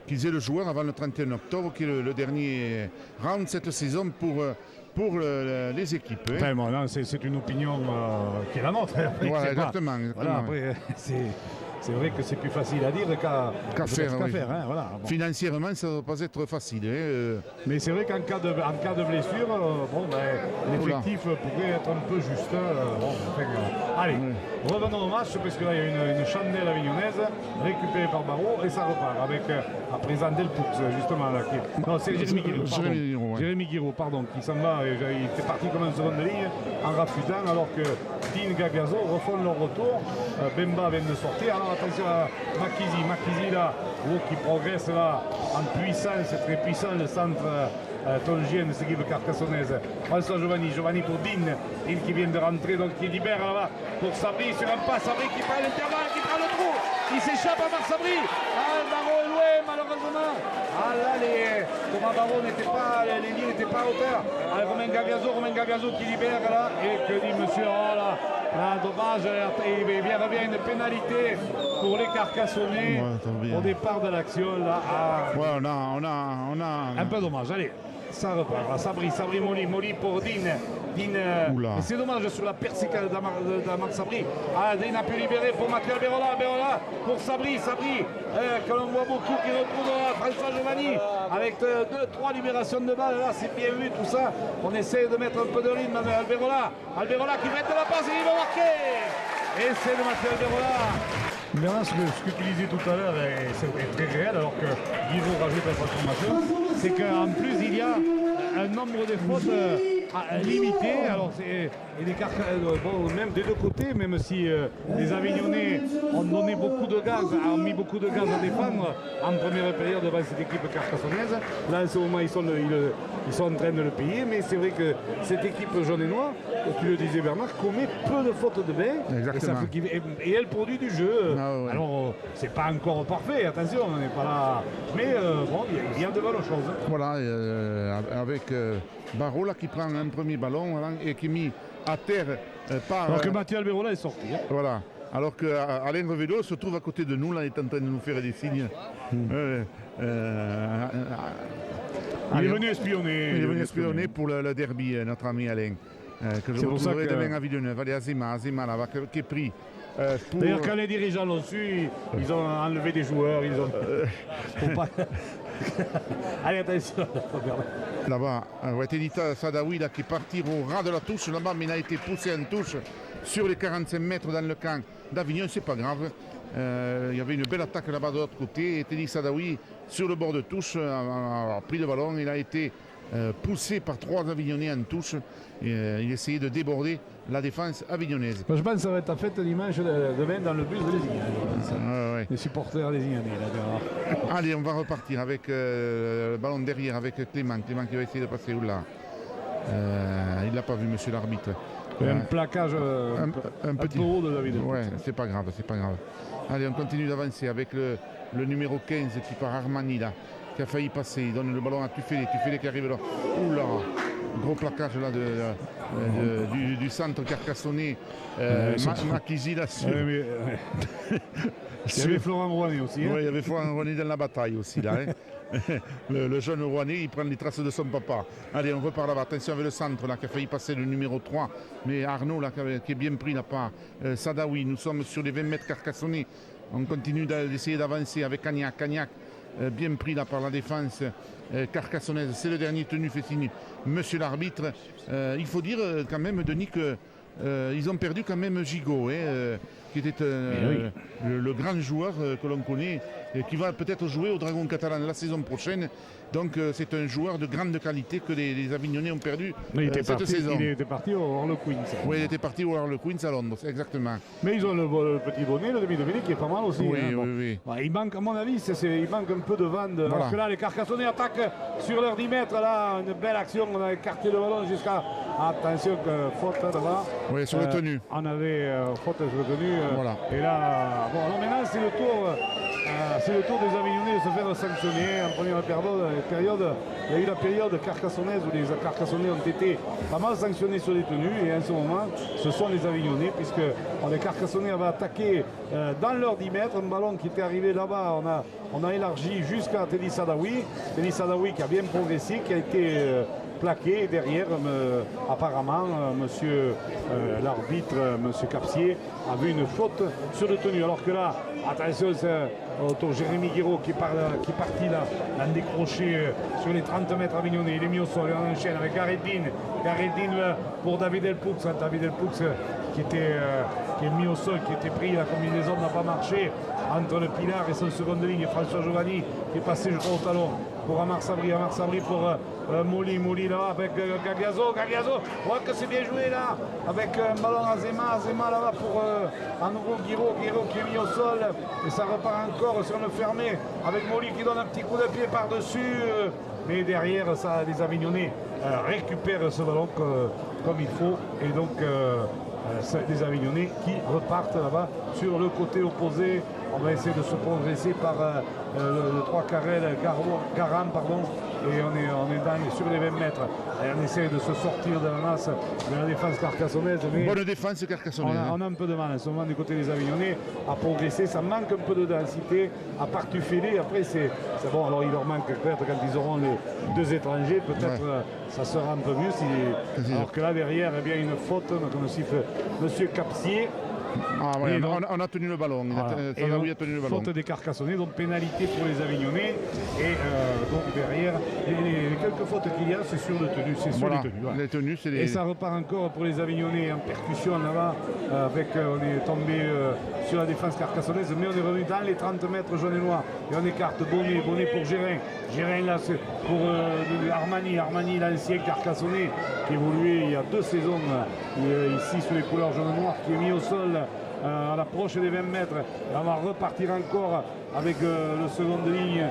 Speaker 2: qu'ils aient le joueur avant le 31 octobre, qui est le dernier round cette saison pour les équipes.
Speaker 1: Enfin, bon, là, c'est une opinion qui est la nôtre. Hein,
Speaker 2: Voilà, exactement.
Speaker 1: Voilà, après, c'est vrai que c'est plus facile à dire qu'à
Speaker 2: faire. Oui.
Speaker 1: Hein, voilà. Bon.
Speaker 2: Financièrement, ça ne va pas être facile. Hein.
Speaker 1: Mais c'est vrai qu'en cas de blessure, l'effectif pourrait être un peu juste. Allez, revenons au match, parce que là, il y a une chandelle avignonnaise récupérée par Barrault et ça repart avec à présent Delpoux, justement. Là, non, c'est Jérémy Guiraud. Jérémy Guiraud, pardon, qui s'en va. Il était parti comme en seconde ligne en refusant, alors que Dean Gagazo refont leur retour. Bemba vient de sortir. Alors attention à Makizi là, qui progresse là en puissance, c'est très puissant le centre tongien de cette équipe carcassonnaise. François Giovanni pour Dean qui vient de rentrer, donc qui libère là-bas pour Sabri sur un pas, Sabri qui prend l'intervalle, qui prend le trou, qui s'échappe à Sabri. Barrault est loin malheureusement. Thomas Barrault les lignes n'étaient pas à hauteur. Romain Gagazo qui libère là, et que dit monsieur, dommage, il revient une pénalité pour les Carcassonnais au départ de l'action là.
Speaker 2: Ouais, on a
Speaker 1: un peu dommage, allez. Ça repart. Sabri Moli pour Dean. Et c'est dommage sur la persécale d'Amar Sabri. Dean a pu libérer pour Mathieu Alberola pour Sabri. Que l'on voit beaucoup qui retrouve François Giovanni avec 2-3 libérations de balles. Là, c'est bien vu tout ça. On essaie de mettre un peu de rythme avec Alberola qui met de la passe et il va marquer. Et c'est de Mathieu Alberola. Bernard, ce que tu disais tout à l'heure est très réel, alors que Guido rajoute la transformation, c'est qu'en plus il y a un nombre de fautes limité. Alors même des deux côtés, même si les Avignonnais ont donné beaucoup de gaz, mis beaucoup de gaz à défendre en première période devant cette équipe carcassonnaise. Là, en ce moment, ils sont en train de le payer, mais c'est vrai que cette équipe jaune et noire, tu le disais Bernard, commet peu de fautes de bain. Et elle produit du jeu.
Speaker 2: Ouais.
Speaker 1: Alors, c'est pas encore parfait, attention, on n'est pas là. Mais il y a de bonnes choses.
Speaker 2: Voilà, avec Barrault là, qui prend un premier ballon et qui est mis à terre par.
Speaker 1: Alors que Mathieu Alberola est sorti. Hein.
Speaker 2: Voilà. Alors qu'Alain Revedo se trouve à côté de nous, là, il est en train de nous faire des signes.
Speaker 1: Il est venu espionner.
Speaker 2: Il est venu espionner pour le derby, notre ami Alain. Que je retrouverai demain à Villeneuve. Allez, Azima là-bas, qui est pris.
Speaker 1: D'ailleurs, quand les dirigeants l'ont su, ils ont enlevé des joueurs. Allez, attention.
Speaker 2: Là-bas, Tedita Sadawi là, qui est parti au ras de la touche là-bas, mais il a été poussé en touche sur les 45 mètres dans le camp d'Avignon. C'est pas grave. Il y avait une belle attaque là-bas de l'autre côté. Et Teddy Sadawi, sur le bord de touche, a pris le ballon. Il a été poussé par 3 Avignonnais en touche. Il essayait de déborder la défense avignonnaise.
Speaker 1: Je pense que ça va être la fête dimanche demain dans le bus de Lézignan. Les supporters lézignanais.
Speaker 2: Allez, on va repartir avec le ballon derrière avec Clément. Clément qui va essayer de passer où là. Il ne l'a pas vu, monsieur l'arbitre.
Speaker 1: Un plaquage un peu haut de David.
Speaker 2: Ouais, c'est pas grave. Allez, on continue d'avancer avec le numéro 15 qui part Armani là, qui a failli passer. Il donne le ballon à Tufele qui arrive là. Oula, gros plaquage là du centre carcassonnais. Makizi là sur.
Speaker 1: Il y avait Florent Rouanet aussi.
Speaker 2: Oui, il y avait Florent Rouanet dans la bataille aussi là. Le jeune Rouanet, il prend les traces de son papa. Allez, on repart là-bas. Attention avec le centre là, qui a failli passer le numéro 3. Mais Arnaud là, qui est bien pris là par Sadawi. Nous sommes sur les 20 mètres carcassonnés. On continue d'essayer d'avancer avec Cagnac. Cagnac, bien pris là par la défense carcassonnaise. C'est le dernier tenu, fait signe monsieur l'arbitre. Il faut dire quand même, Denis, qu'ils ont perdu quand même Gigot, qui était le grand joueur que l'on connaît, et qui va peut-être jouer au Dragon Catalan la saison prochaine. Donc c'est un joueur de grande qualité que les Avignonnais ont perdu cette saison.
Speaker 1: Il était parti au Harlequins.
Speaker 2: Oui, il était parti au Harlequins à Londres, exactement.
Speaker 1: Mais ils ont le petit bonnet, le demi-de-mêlée qui est pas mal aussi.
Speaker 2: Oui.
Speaker 1: Bah, il manque, à mon avis, il manque un peu de vent. Voilà. Parce que là, les Carcassonnais attaquent sur leurs 10 mètres. Là, une belle action. On a écarté le ballon jusqu'à Attention, faute là-bas.
Speaker 2: Oui, sur le tenu.
Speaker 1: On avait faute sur le tenu.
Speaker 2: Voilà.
Speaker 1: Et là, bon, alors maintenant c'est le tour. C'est le tour des Avignonnais de se faire sanctionner en première période. Il y a eu la période carcassonnaise où les Carcassonnais ont été pas mal sanctionnés sur les tenues. Et en ce moment, ce sont les Avignonnais, puisque les Carcassonnais avaient attaqué dans leur 10 mètres. Un ballon qui était arrivé là-bas, on a élargi jusqu'à Teddy Sadawi. Teddy Sadawi qui a bien progressé, qui a été plaqué. Et derrière, apparemment, monsieur l'arbitre, monsieur Capsier, a vu une faute sur le tenu. Alors que là, attention, c'est autour Jérémy Guiraud qui est parti là, en décroché sur les 30 mètres Avignonnais. Il est mis au sol et on enchaîne avec Gareddine. Gareddine pour David Elpoux. David Elpoux qui est mis au sol, qui était pris, la combinaison n'a pas marché entre le Pilar et son seconde ligne. François Giovanni qui est passé, je crois, au talon pour Amar Sabri pour Moli là avec Gagliaso. On voit que c'est bien joué là avec un ballon à Zema là-bas pour à nouveau Guiraud qui est mis au sol et ça repart encore sur le fermé avec Moli qui donne un petit coup de pied par-dessus mais derrière ça, les Avignonnais récupèrent ce ballon comme il faut et donc des Avignonnais qui repartent là-bas sur le côté opposé. On va essayer de se progresser par le 3 Carrel Garam, et on est sur les 20 mètres. Et on essaie de se sortir de la masse de la défense carcassonnaise. Mais
Speaker 2: bonne défense carcassonnaise.
Speaker 1: On a un peu de mal en ce moment du côté des Avignonnais à progresser. Ça manque un peu de densité, à part Tuffelé. Après, c'est bon. Alors, il leur manque peut-être quand ils auront les deux étrangers. Peut-être ça sera un peu mieux. Alors que là, derrière, eh bien, une faute, comme siffle monsieur Capsier.
Speaker 2: Ah ouais, on a tenu le ballon.
Speaker 1: Sadawi a tenu le ballon. Faute des Carcassonnais, donc pénalité pour les Avignonnais. Et donc derrière, les quelques fautes qu'il y a, c'est sur le tenu. C'est sur les tenues.
Speaker 2: Les tenues,
Speaker 1: et ça repart encore pour les Avignonnais en percussion là-bas. On est tombé sur la défense carcassonnaise, mais on est revenu dans les 30 mètres jaune et noir. Et on écarte Bonnet pour Gérin. Gérin là, c'est pour Armani, l'ancien Carcassonnais qui évoluait il y a 2 saisons ici sous les couleurs jaune et noir, qui est mis au sol à l'approche des 20 mètres. Et on va repartir encore avec le second de ligne.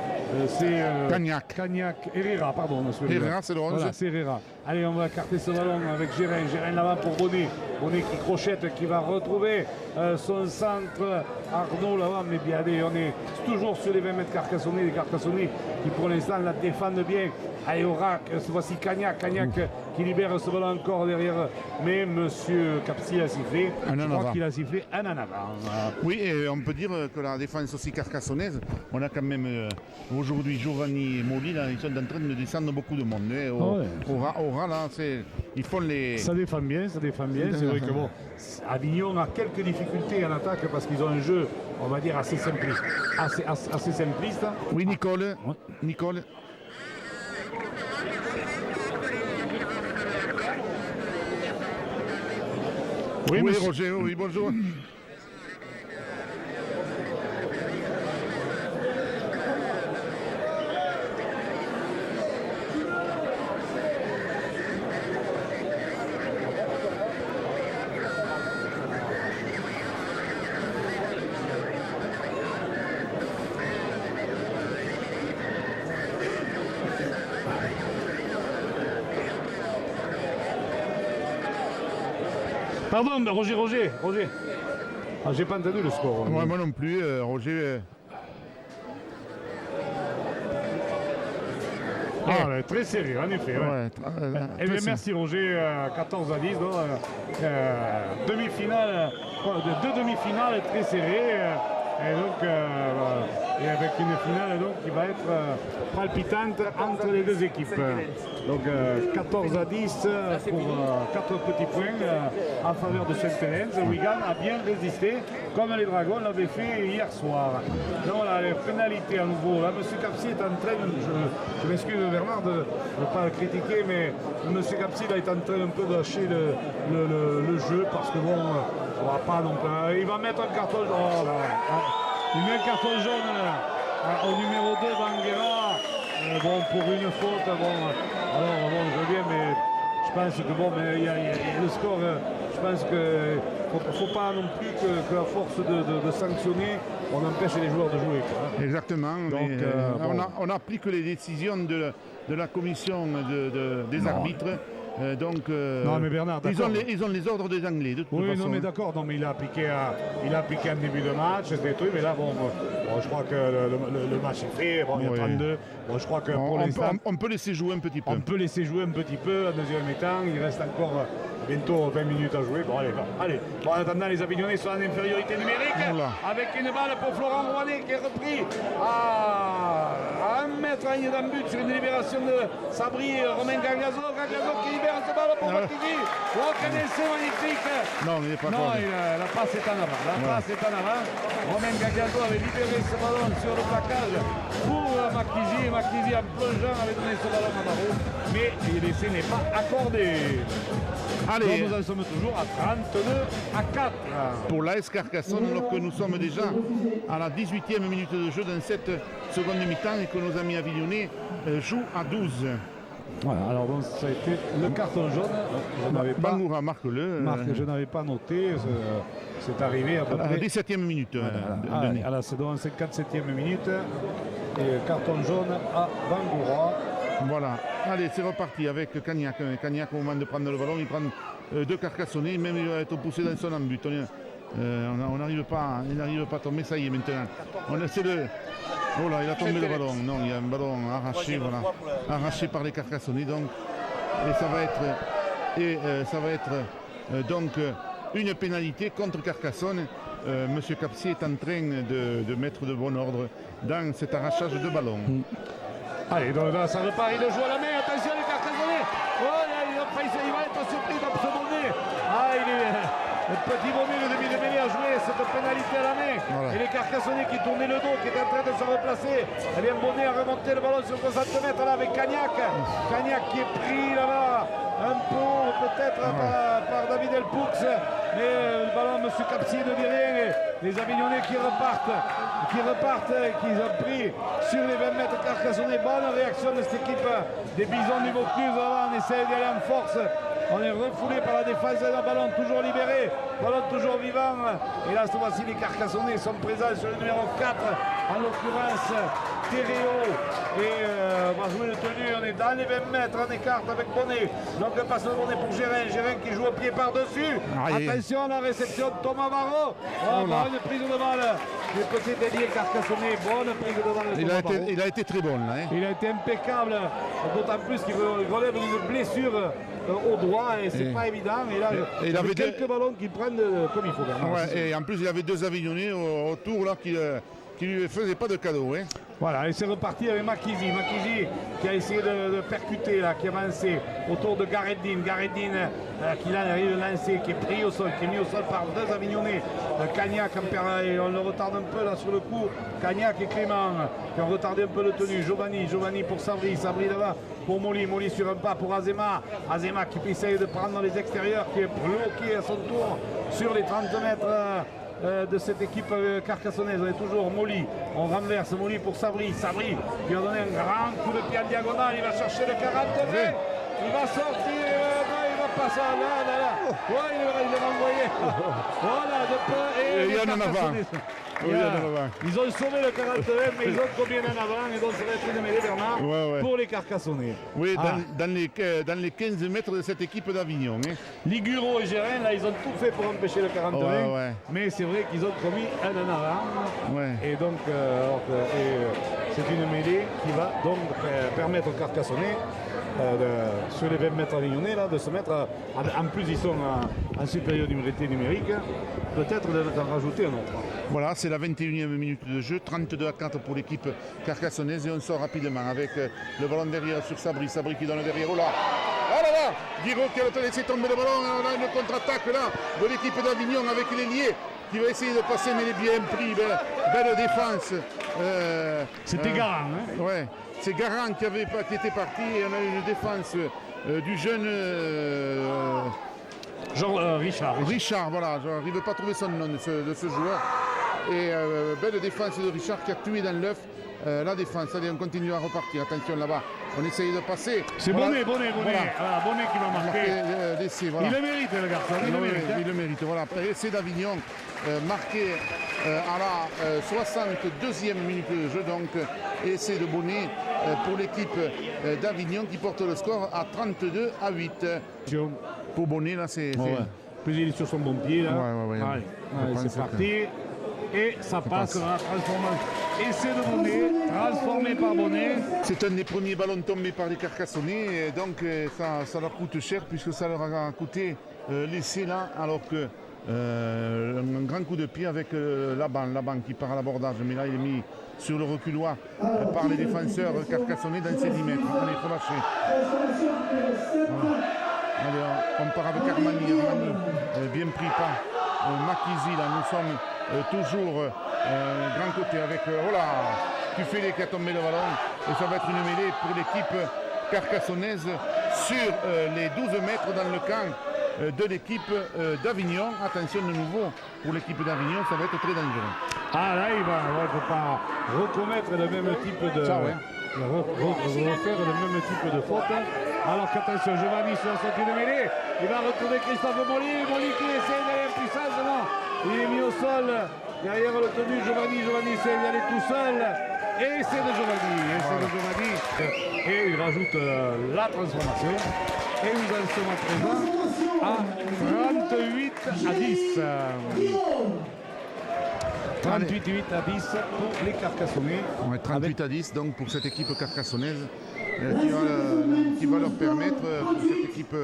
Speaker 1: C'est Cagnac. Herrera, pardon.
Speaker 2: Herrera, c'est le 11.
Speaker 1: Voilà, c'est Herrera. Allez, on va écarter ce ballon avec Gérin. Gérin là-bas pour Bonnet. Bonnet qui crochette, qui va retrouver son centre. Arnaud là-bas, mais bien, allez, on est toujours sur les 20 mètres Carcassonnais. Les Carcassonnais qui pour l'instant la défendent bien. Allez, au rack, cette fois-ci Cagnac qui libère ce ballon encore derrière. Mais monsieur Capsier a sifflé. Je crois qu'il a sifflé un en avant.
Speaker 2: Oui, et on peut dire que la défense aussi carcassonnaise, on a quand même aujourd'hui Giovanni et Moli, là, ils sont en train de descendre beaucoup de monde. Au ras, là, ils font les...
Speaker 1: Ça défend bien. C'est vrai que bon, Avignon a quelques difficultés en attaque parce qu'ils ont un jeu, on va dire, assez simpliste. Assez simpliste.
Speaker 2: Oui, Nicole.
Speaker 1: Oui,
Speaker 2: Roger, oui, bonjour.
Speaker 1: Pardon, Roger. Ah, j'ai pas entendu le score.
Speaker 2: Moi non plus, Roger.
Speaker 1: Très sérieux, en effet. Bien, merci Roger, 14-10. Demi-finale, deux demi-finales très serrées. Et donc, et avec une finale donc, qui va être palpitante entre les deux équipes. Donc 14-10 pour 4 petits points en faveur de Saint-Hélène. Wigan a bien résisté, comme les Dragons l'avaient fait hier soir. Donc voilà, les pénalités à nouveau. Là, M. Capsier est en train, je m'excuse Bernard de ne pas le critiquer, mais M. Capsier est en train un peu de lâcher le jeu parce que bon, on va pas non plus. Il va mettre un carton jaune. Il met un carton jaune au numéro 2 Banguera. Bon, pour une faute, je veux bien, mais je pense que bon, mais il y a le score. Je pense qu'il ne faut pas non plus que à force de sanctionner, on empêche les joueurs de jouer. Quoi.
Speaker 2: Exactement. Donc, on n'applique les décisions de la commission des arbitres.
Speaker 1: Non mais Bernard,
Speaker 2: ils ont les ordres des Anglais de toute
Speaker 1: oui,
Speaker 2: façon.
Speaker 1: non mais d'accord, non mais il a appliqué un début de match, des trucs, mais là bon, je crois que le match est fait, bon, il y a 32. Bon, je crois que pour l'instant,
Speaker 2: on peut laisser jouer un petit peu.
Speaker 1: On peut laisser jouer un petit peu en deuxième mi-temps, il reste encore bientôt 20 minutes à jouer. Bon allez. Bon, en attendant, les Avignonnais sont en infériorité numérique, avec une balle pour Florent Rouanet qui est repris à 1 mètre d'un but sur une libération de Sabri, Romain Gagliaso qui libère ce ballon pour Marquisi. Oh, quel essai magnifique!
Speaker 2: Non, il n'est pas
Speaker 1: non, la passe est en avant. Passe est en avant. Romain Gagliaso avait libéré ce ballon sur le plaquage pour Marquisi. Et Marquisi, en plongeant, avait donné ce ballon à Barreau. Mais l'essai n'est pas accordé.
Speaker 2: Allez.
Speaker 1: Donc nous en sommes toujours à 32-4.
Speaker 2: Pour l'AS Carcassonne, alors que nous sommes déjà à la 18e minute de jeu dans cette seconde mi-temps et que nos amis avignonnais jouent à 12.
Speaker 1: Voilà, alors donc ça a été le carton jaune.
Speaker 2: Bangoura marque-le.
Speaker 1: Je n'avais pas noté, c'est arrivé à peu près.
Speaker 2: À la 17e minute.
Speaker 1: C'est dans la 57e minute. Et carton jaune à Bangoura.
Speaker 2: Voilà, allez, c'est reparti avec Cagnac. Cagnac, au moment de prendre le ballon, il prend deux Carcassonnais, même il va être poussé dans son but. On n'arrive pas à tomber, ça y est maintenant. On essaie de. Oh là, il a tombé le ballon. Non, il y a un ballon arraché, voilà, arraché par les Carcassonnais. Donc, et ça va être donc une pénalité contre Carcassonne. Monsieur Capsier est en train de mettre de bon ordre dans cet arrachage de ballon.
Speaker 1: Allez, donc là, ça repart, il le joue à la main, attention les Carcassonnais. Oh là, il va être surpris dans ce bonnet. Le petit bonnet, le demi-mêlée a joué cette pénalité à la main. Voilà. Et les Carcassonnais qui tournaient le dos, qui étaient en train de se replacer. Eh bien, Bonnet a remonté le ballon sur 60 mètres là avec Cagnac. Cagnac qui est pris là-bas un peu peut-être par David Elpoux. Mais le ballon, M. Capsier ne dit rien. Les Avignonnais qui repartent, qui ont pris sur les 20 mètres Carcassonnais. Bonne réaction de cette équipe des Bisons du Vaucluse. On essaie d'y aller en force. On est refoulé par la défense d'un ballon toujours libéré, ballon toujours vivant. Et là, cette fois-ci, les Carcassonnais sont présents sur le numéro 4, en l'occurrence Théréo. Et on va jouer le tenu, on est dans les 20 mètres, on écarte avec Bonnet. Donc le passe de Bonnet pour Gérin, Gérin qui joue au pied par-dessus. Attention à la réception de Thomas Varro. Bonne prise de balle du côté d'Elié Carcassonnais, bonne prise de balle.
Speaker 2: Il a été très bon là.
Speaker 1: Il a été impeccable, d'autant plus qu'il relève d'une blessure au doigt et c'est pas évident. Et là, il y avait quelques ballons qui prennent comme il faut.
Speaker 2: Et en plus, il y avait deux Avignonnais autour là qui ne lui faisaient pas de cadeau.
Speaker 1: Voilà, et c'est reparti avec Marquisi. Marquisi qui a essayé de percuter, là, qui a avancé autour de Gareddine. Gareddine qui arrive à lancer, qui est pris au sol, qui est mis au sol par deux Avignonnais. Cagnac, on le retarde un peu là sur le coup. Cagnac et Clément qui ont retardé un peu le tenu. Giovanni pour Sabri. Sabri là-bas pour Molly. Molly sur un pas pour Azema. Azema qui essaye de prendre les extérieurs, qui est bloqué à son tour sur les 30 mètres. De cette équipe carcassonnaise, on est toujours Molly, on renverse Molly pour Sabri, Sabri qui va donner un grand coup de pied en diagonale, il va chercher le 40 mètres, il va sortir, il va passer là, ouais, il est renvoyé, voilà, de peu, et
Speaker 2: il y en a en avant.
Speaker 1: Ils ont sauvé le 40 mètres, mais ils ont combien en avant, et donc ça va être une mêlée, Bernard, pour les Carcassonnais.
Speaker 2: Oui, dans les 15 mètres de cette équipe d'Avignon.
Speaker 1: Liguro et Gérin, là, ils ont tout fait pour empêcher le 40 mètres, mais c'est vrai qu'ils ont commis un en avant, et donc c'est une mêlée qui va donc permettre aux Carcassonnais sur les 20 mètres avignonnais là, de se mettre en plus ils sont en supériorité numérique, peut-être d'en rajouter un autre.
Speaker 2: Voilà, c'est la 21e minute de jeu, 32-4 pour l'équipe carcassonnaise et on sort rapidement avec le ballon derrière sur Sabri, Sabri qui donne derrière, oh là là, Guiraud qui a laissé tomber le ballon, on a une contre-attaque là de l'équipe d'Avignon avec l'ailier qui va essayer de passer mais il est bien pris, belle défense.
Speaker 1: C'était Garant.
Speaker 2: Ouais, c'est Garant qui était parti et on a eu une défense du jeune Richard, voilà, je n'arrive pas à trouver son nom de ce joueur. Et belle défense de Richard qui a tué dans l'œuf la défense. Allez, on continue à repartir, attention là-bas, on essaye de passer.
Speaker 1: C'est Bonnet. Bonnet qui va marquer.
Speaker 2: Voilà.
Speaker 1: Il le mérite le garçon,
Speaker 2: il le mérite, voilà. Essai d'Avignon, marqué à la 62e minute de jeu. Donc, essai de Bonnet pour l'équipe d'Avignon qui porte le score à 32-8. Pour Bonnet, là, c'est...
Speaker 1: Puis il est sur son bon pied. Là.
Speaker 2: Ouais.
Speaker 1: C'est parti. Et ça passe dans la transformation. Essai de Bonnet, transformé par Bonnet.
Speaker 2: C'est un des premiers ballons tombés par les Carcassonnais. Et donc ça leur coûte cher puisque ça leur a coûté l'essai là. Alors que un grand coup de pied avec Laban qui part à l'abordage. Mais là il est mis sur le reculoir par les défenseurs carcassonnais dans ses 10 mètres. Allez, il faut lâcher. Voilà. Allez, on part avec Armani, bien pris par Makizi. Là, nous sommes toujours grand côté avec Tufele qui a tombé le ballon. Et ça va être une mêlée pour l'équipe carcassonnaise sur les 12 mètres dans le camp de l'équipe d'Avignon. Attention de nouveau pour l'équipe d'Avignon, ça va être très dangereux.
Speaker 1: Ah là, il ne faut pas recommettre le même type de... refaire le même type de faute. Alors qu'attention, Giovanni sur la sortie de mêlée, il va retrouver Christophe Molly qui essaie d'aller en puissance, non, il est mis au sol, derrière le tenu, Giovanni essaie d'aller tout seul, et c'est de Giovanni, et il rajoute la transformation, et nous en sommes à présent à 38-10. 38-8 à 10 pour les Carcassonnais.
Speaker 2: 38-10 donc pour cette équipe carcassonnaise qui va leur permettre pour cette équipe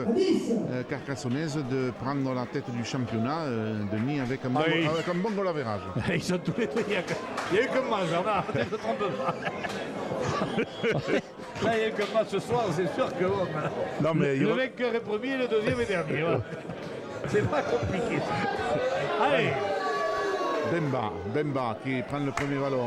Speaker 2: carcassonnaise de prendre la tête du championnat Denis avec un bon goal average.
Speaker 1: Ils sont tous les deux. Il y a eu qu'un match, Bernard, ne te trompe pas. Là, il y a eu qu'un match ce soir, c'est sûr que
Speaker 2: non, mais
Speaker 1: le vainqueur est premier, le deuxième est dernier. Voilà. C'est pas compliqué. Allez.
Speaker 2: Bemba qui prend le premier ballon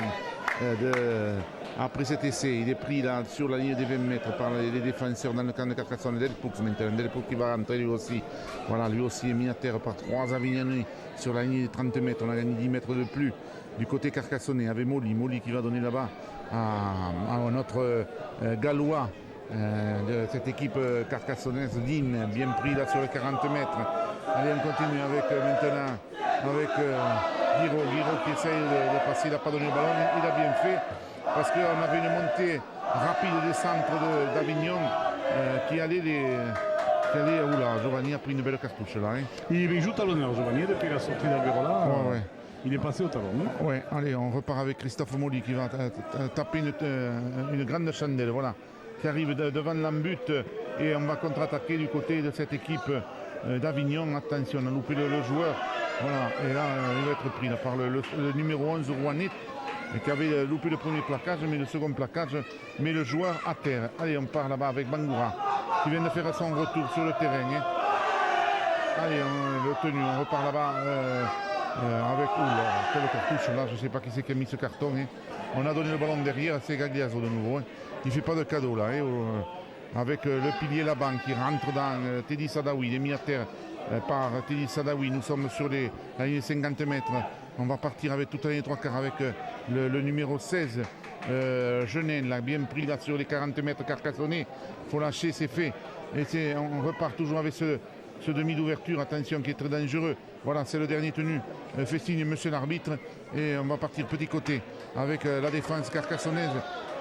Speaker 2: après cet essai. Il est pris là sur la ligne des 20 mètres par les défenseurs dans le camp de Carcassonne. Delpoux maintenant. Delpoux qui va rentrer lui aussi. Voilà, lui aussi est mis à terre par 3 Avignonnais sur la ligne des 30 mètres. On a gagné 10 mètres de plus du côté carcassonnais avec Molly qui va donner là-bas à notre Gallois de cette équipe carcassonnaise. Dean, bien pris là sur les 40 mètres. Allez, on continue avec maintenant avec Guiraud qui essaye de passer, il n'a pas donné le ballon, il a bien fait parce qu'on avait une montée rapide des centres d'Avignon qui allait oula, Giovanni a pris une belle cartouche là. Hein.
Speaker 1: Il joue talonneur Giovanni depuis la sortie d'Alberola.
Speaker 2: Ouais.
Speaker 1: Il est passé au talon. Hein.
Speaker 2: Ouais, allez, on repart avec Christophe Molly qui va taper une grande chandelle, voilà, qui arrive devant l'embut et on va contre-attaquer du côté de cette équipe d'Avignon. Attention, on a loupé le joueur. Voilà, et là, il va être pris là, par le numéro 11, Rouanet, qui avait loupé le premier plaquage, mais le second plaquage met le joueur à terre. Allez, on part là-bas avec Bangoura, qui vient de faire son retour sur le terrain. Hein. Allez, le tenu, on repart là-bas avec quelle cartouche là, je ne sais pas qui c'est qui a mis ce carton. Hein. On a donné le ballon derrière, c'est Gagliaso de nouveau. Hein. Il ne fait pas de cadeau là. Hein, avec le pilier là-bas qui rentre dans Teddy Sadawi, il est mis à terre. Par Teddy Sadawi, nous sommes sur la ligne 50 mètres. On va partir avec toute la ligne 3 quarts avec le numéro 16, Genin, là, bien pris là sur les 40 mètres carcassonnais. Il faut lâcher, c'est fait. Et on repart toujours avec ce demi d'ouverture, attention, qui est très dangereux. Voilà, c'est le dernier tenu. Fait signe monsieur l'arbitre. Et on va partir petit côté avec la défense carcassonnaise.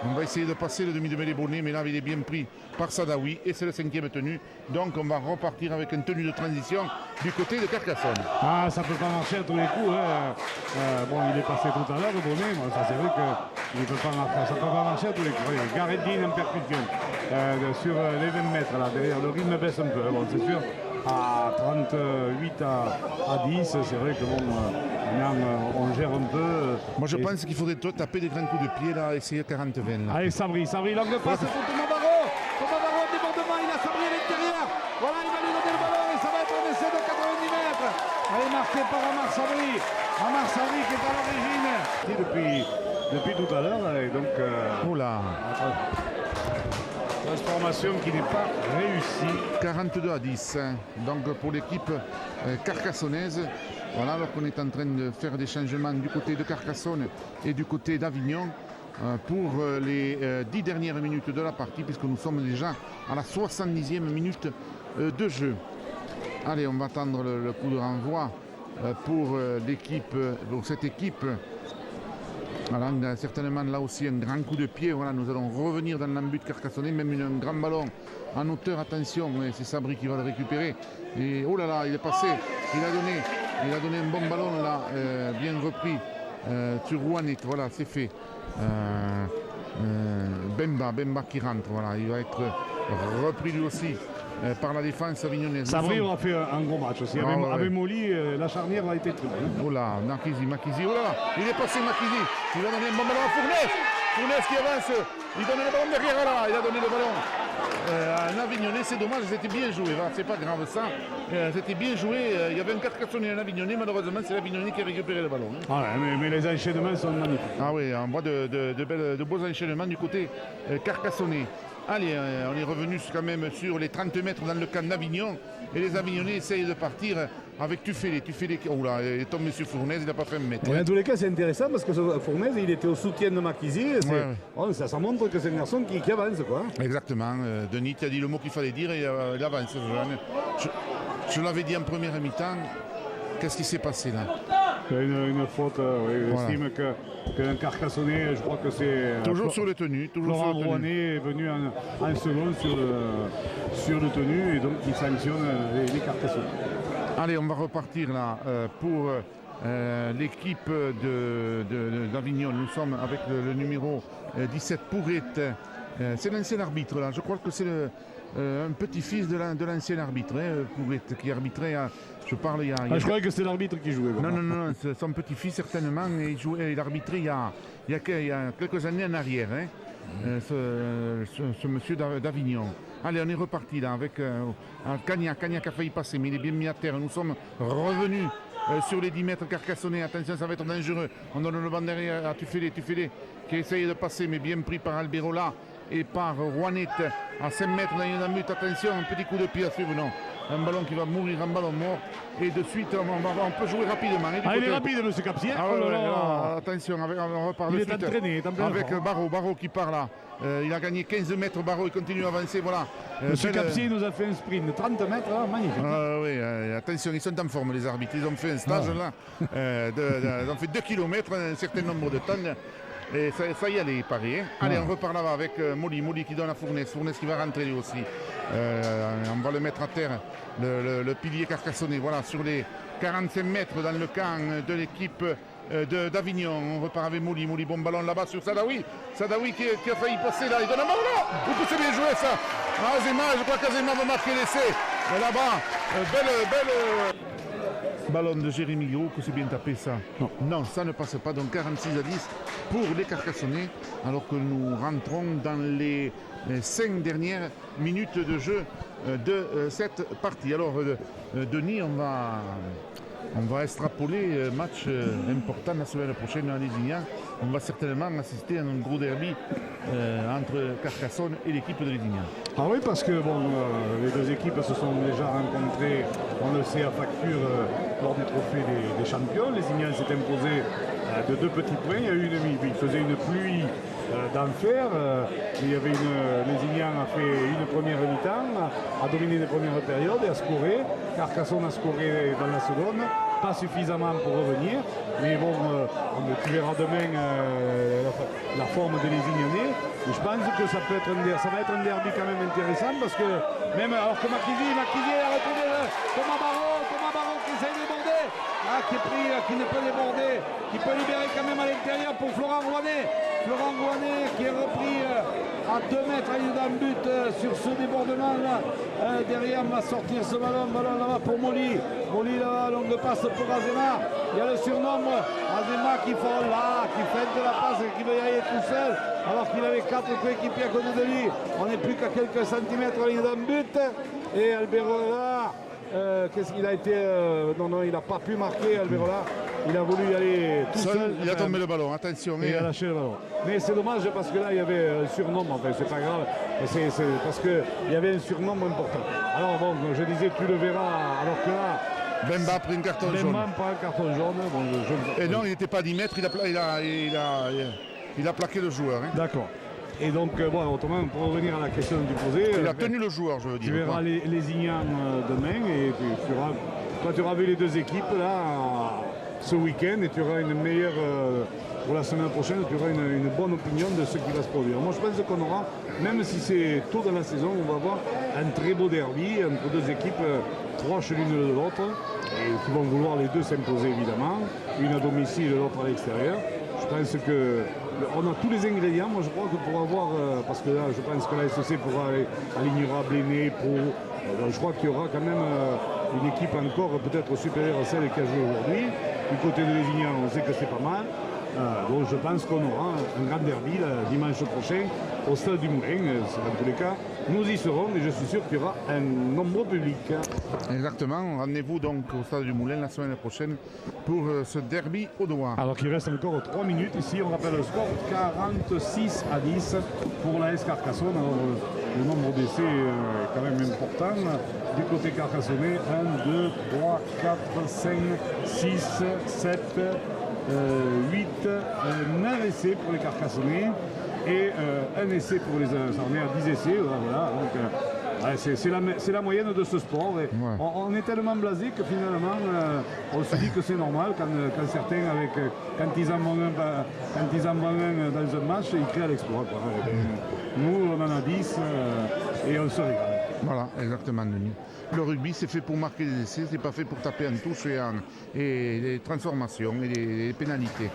Speaker 2: On va essayer de passer le demi de mêlée Bonnet, mais là il est bien pris par Sadawi et c'est le 5e tenu. Donc on va repartir avec une tenue de transition du côté de Carcassonne.
Speaker 1: Ah, ça peut pas marcher à tous les coups. Hein. Bon, il est passé tout à l'heure, le Bonnet. Bon, ça c'est vrai que ça peut pas marcher à tous les coups. Gareddine en percussion sur les 20 mètres là derrière. Le rythme baisse un peu. Bon, c'est sûr. À 38 à 10, c'est vrai que bon, on gère un peu.
Speaker 2: Moi je pense qu'il faudrait taper des grands coups de pied là, essayer 40-20.
Speaker 1: Allez, Sabri, longue passe pour Thomas Barraud. Thomas Barraud, débordement, il a Sabri à l'intérieur. Voilà, il va lui donner le ballon et ça va être un essai de 90 mètres. Allez, marqué par Amar Sabri. Amar Sabri qui est à l'origine. Depuis tout à l'heure, et donc.
Speaker 2: Oula.
Speaker 1: Transformation qui n'est pas réussie.
Speaker 2: 42 à 10, donc pour l'équipe carcassonnaise. Voilà, alors qu'on est en train de faire des changements du côté de Carcassonne et du côté d'Avignon pour les 10 dernières minutes de la partie, puisque nous sommes déjà à la 70e minute de jeu. Allez, on va attendre le coup de renvoi pour l'équipe, pour cette équipe. Voilà, on a certainement là aussi un grand coup de pied. Voilà, nous allons revenir dans l'embut carcassonnais, même un grand ballon en hauteur. Attention, c'est Sabri qui va le récupérer. Et oh là là, il est passé. Il a donné un bon ballon là, bien repris sur Rouanet. Voilà, c'est fait. Bemba qui rentre. Voilà, il va être repris lui aussi par la défense avignonnaise.
Speaker 1: Sabri aura fait un gros match aussi. Avec Molly, la charnière a été très bonne.
Speaker 2: Oh là, Makizi, oh là, il est passé Makizi. Il va donner un bon ballon à Fournes. Fournes qui avance. Il donne le ballon derrière là. Il a donné le ballon à Avignonnais. C'est dommage, c'était bien joué. C'est pas grave ça. C'était bien joué. Il y avait un Carcassonnais et un Avignonnais. Malheureusement, c'est l'Avignonnais qui a récupéré le ballon.
Speaker 1: Ah ouais, mais les enchaînements sont magnifiques.
Speaker 2: Ah oui, on voit de beaux enchaînements du côté carcassonnais. Allez, on est revenu quand même sur les 30 mètres dans le camp d'Avignon. Et les Avignonnais essayent de partir avec Tuffelé. Oh là, il tombe sur Fournes, il n'a pas fait un mètre.
Speaker 1: En tous les cas, c'est intéressant parce que Fournes, il était au soutien de Makizi. Ça montre que c'est un garçon qui avance, quoi.
Speaker 2: Exactement. Denis, tu as dit le mot qu'il fallait dire et il avance. Je l'avais dit en première mi-temps. Qu'est-ce qui s'est passé là?
Speaker 1: Une faute, oui. Voilà. J'estime qu'un Carcassonnais, je crois que c'est...
Speaker 2: Toujours sur le tenu.
Speaker 1: Laurent Rouanet est venu en second sur le tenu et donc il sanctionne les Carcassonnais.
Speaker 2: Allez, on va repartir là pour l'équipe d'Avignon. Nous sommes avec le numéro 17, Pourrette. C'est l'ancien arbitre là. Je crois que c'est un petit-fils de l'ancien arbitre, Pourrette, qui arbitrait je parle il y a...
Speaker 1: je croyais que c'était l'arbitre qui jouait.
Speaker 2: Non, c'est son petit-fils certainement. Et il arbitrait il y a quelques années en arrière, ce monsieur d'Avignon. Allez, on est reparti là avec Cagnac qui a failli passer, mais il est bien mis à terre. Nous sommes revenus sur les 10 mètres carcassonnais. Attention, ça va être dangereux. On donne le banc derrière à Tuffelé qui essaye de passer, mais bien pris par Alberola et par Rouanet à 5 mètres dans une amute. Attention, un petit coup de pied à suivre, non. Un ballon qui va mourir, un ballon mort. Et de suite, on peut jouer rapidement.
Speaker 1: Il est rapide, monsieur Capsier.
Speaker 2: Attention, on repart de suite.
Speaker 1: Il est entraîné.
Speaker 2: Avec Barraud qui part là. Il a gagné 15 mètres, Barraud, il continue à avancer. Voilà.
Speaker 1: Monsieur Capsier nous a fait un sprint de 30 mètres, magnifique.
Speaker 2: Oui, attention, ils sont en forme, les arbitres. Ils ont fait un stage là. Ils ont fait 2 km, un certain nombre de tonnes. Et ça y est, il paraît. Allez, on repart là-bas avec Molly qui donne à Fournes qui va rentrer lui aussi. On va le mettre à terre, le pilier carcassonnais. Voilà, sur les 45 mètres dans le camp de l'équipe d'Avignon. On repart avec Molly, bon ballon là-bas sur Sadawi qui a failli passer là. Il donne un ballon là. C'est bien joué ça. Azema, je crois qu'Azema va marquer l'essai. Là-bas, belle... Ballon de Jérémy Gros, que c'est bien tapé ça. Non, ça ne passe pas. Donc 46-10 pour les Carcassonnais, alors que nous rentrons dans les 5 dernières minutes de jeu de cette partie. Alors Denis, on va extrapoler match important la semaine prochaine à Lézignan. On va certainement assister à un gros derby entre Carcassonne et l'équipe de Lézignan.
Speaker 1: Ah oui, parce que les deux équipes se sont déjà rencontrées, on le sait, à facture lors du trophée des champions. Lézignan s'est imposé de 2 petits points. Il faisait une pluie d'enfer. Lézignan a fait une première mi-temps, a dominé les premières périodes et a scoré. Carcassonne a scoré dans la seconde. Pas suffisamment pour revenir, mais tu verras demain la forme de Lézignanais. Je pense que ça va être un derby quand même intéressant parce que même alors que Makizi a retrouvé Thomas Barraud qui essaie de déborder, qui ne peut déborder, qui peut libérer quand même à l'intérieur pour Florent Rouanet qui est repris à 2 mètres à une but sur ce débordement là. Derrière on va sortir ce ballon là-bas pour Molly là, longue passe pour Azema. Il y a le surnom Azema qui fait de la passe et qui veut y aller tout seul alors qu'il avait 4 coéquipiers à côté de lui. On n'est plus qu'à quelques centimètres à une but et Alberola il a été il n'a pas pu marquer Alberola. Il a voulu y aller tout seul.
Speaker 2: Il a tombé le ballon, attention.
Speaker 1: Il a lâché le ballon. Mais c'est dommage parce que là il y avait un surnom, c'est pas grave. C'est parce qu'il y avait un surnom important. Alors je disais tu le verras alors que là.
Speaker 2: Bemba a pris un carton jaune.
Speaker 1: Bemba prend un carton jaune.
Speaker 2: Et non, il n'était pas à 10 mètres, il a plaqué le joueur.
Speaker 1: D'accord. Et donc, autrement, pour revenir à la question que tu posais...
Speaker 2: Il a tenu le joueur, je veux dire.
Speaker 1: Tu verras les Lézignans demain et tu Toi, tu auras vu les deux équipes là ce week-end et tu auras une meilleure, pour la semaine prochaine, tu auras une bonne opinion de ce qui va se produire. Moi, je pense qu'on aura, même si c'est tôt dans la saison, on va avoir un très beau derby entre deux équipes proches l'une de l'autre et qui vont vouloir les deux s'imposer évidemment, une à domicile et l'autre à l'extérieur. Je pense qu'on a tous les ingrédients, moi je crois que pour avoir, parce que là je pense que la SEC alignera Bléné, Pau, je crois qu'il y aura quand même une équipe encore peut-être supérieure à celle qui a joué aujourd'hui. Du côté de Lézignan, on sait que c'est pas mal. Donc je pense qu'on aura un grand derby dimanche prochain au Stade du Moulin. Dans tous les cas, nous y serons et je suis sûr qu'il y aura un nombreux public.
Speaker 2: Exactement, rendez-vous donc au Stade du Moulin la semaine prochaine pour ce derby audois.
Speaker 1: Alors qu'il reste encore 3 minutes ici, on rappelle le score 46-10 pour la S Carcassonne. Alors, le nombre d'essais est quand même important. Du côté carcassonnais, 1, 2, 3, 4, 5, 6, 7, 8, 9 essais pour les Carcassonnais et un essai pour les Armés à 10 essais. Voilà, donc, c'est la moyenne de ce sport. Et ouais. On est tellement blasé que finalement on se dit que c'est normal quand certains, quand ils en vont un dans un match, ils créent l'exploit. Nous, on en a 10 et on se régale.
Speaker 2: Voilà, exactement, Denis. Le rugby, c'est fait pour marquer des essais, c'est pas fait pour taper en touche et les transformations et les pénalités.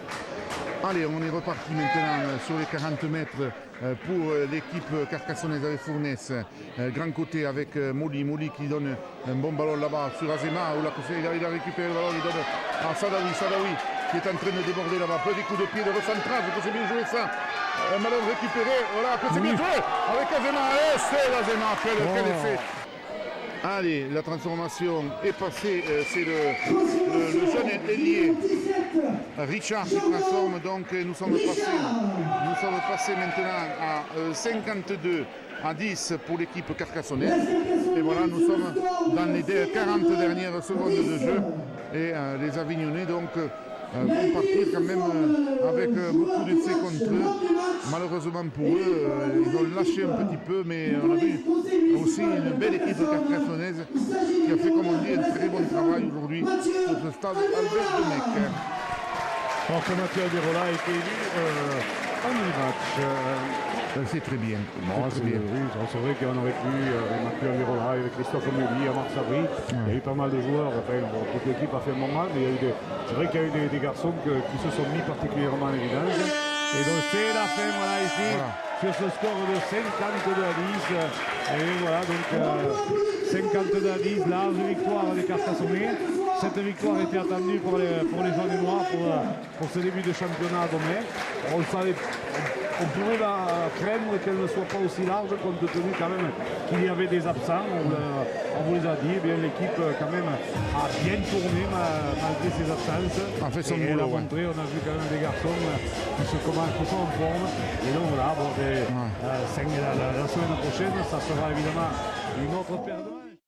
Speaker 2: Allez, on est reparti maintenant sur les 40 mètres pour l'équipe carcassonnaise avec Fournes. Grand côté avec Moli qui donne un bon ballon là-bas sur Azema. Il a récupéré le ballon, il donne à Sadawi qui est en train de déborder là-bas. Petit coup de pied de recentrage, que c'est bien joué ça. Un ballon récupéré, voilà, que c'est bien joué avec Azema. Et c'est Azema, quel effet. Allez, la transformation est passée, c'est le jeune ailier Richard qui transforme, donc nous sommes passés maintenant à 52-10 pour l'équipe carcassonnaise. Et voilà, nous sommes dans les 40 dernières secondes de jeu et les Avignonnais donc vont partir quand même avec beaucoup d'essais contre eux. Malheureusement pour eux, ils ont lâché un petit peu, mais on a vu aussi une belle équipe carcassonnaise qui a fait, comme on dit, un très bon travail aujourd'hui sur ce stade Albert Domecq.
Speaker 1: Alors que Mathieu Albirola a été élu en match.
Speaker 2: C'est très bien.
Speaker 1: Oui, c'est vrai qu'on aurait pu, Mathieu Albirola, avec Christophe Mouly, Marc Sabri, il y a eu pas mal de joueurs, toute l'équipe a fait un bon match, mais c'est vrai qu'il y a eu des garçons qui se sont mis particulièrement en évidence. Et donc c'est la fin, voilà, ici, sur ce score de 52-10. Et voilà, donc 52-10, large victoire des Carcassonnais. Cette victoire était attendue pour les jaunes et noirs pour ce début de championnat à Domecq. On pouvait craindre qu'elle ne soit pas aussi large compte tenu quand même qu'il y avait des absents. On vous les a dit, bien l'équipe quand même a bien tourné malgré ses absences.
Speaker 2: On fait son
Speaker 1: et
Speaker 2: boulot,
Speaker 1: elle a montré, on a vu quand même des garçons qui sont en forme. Et donc voilà, la semaine prochaine, ça sera évidemment une autre paire de matchs.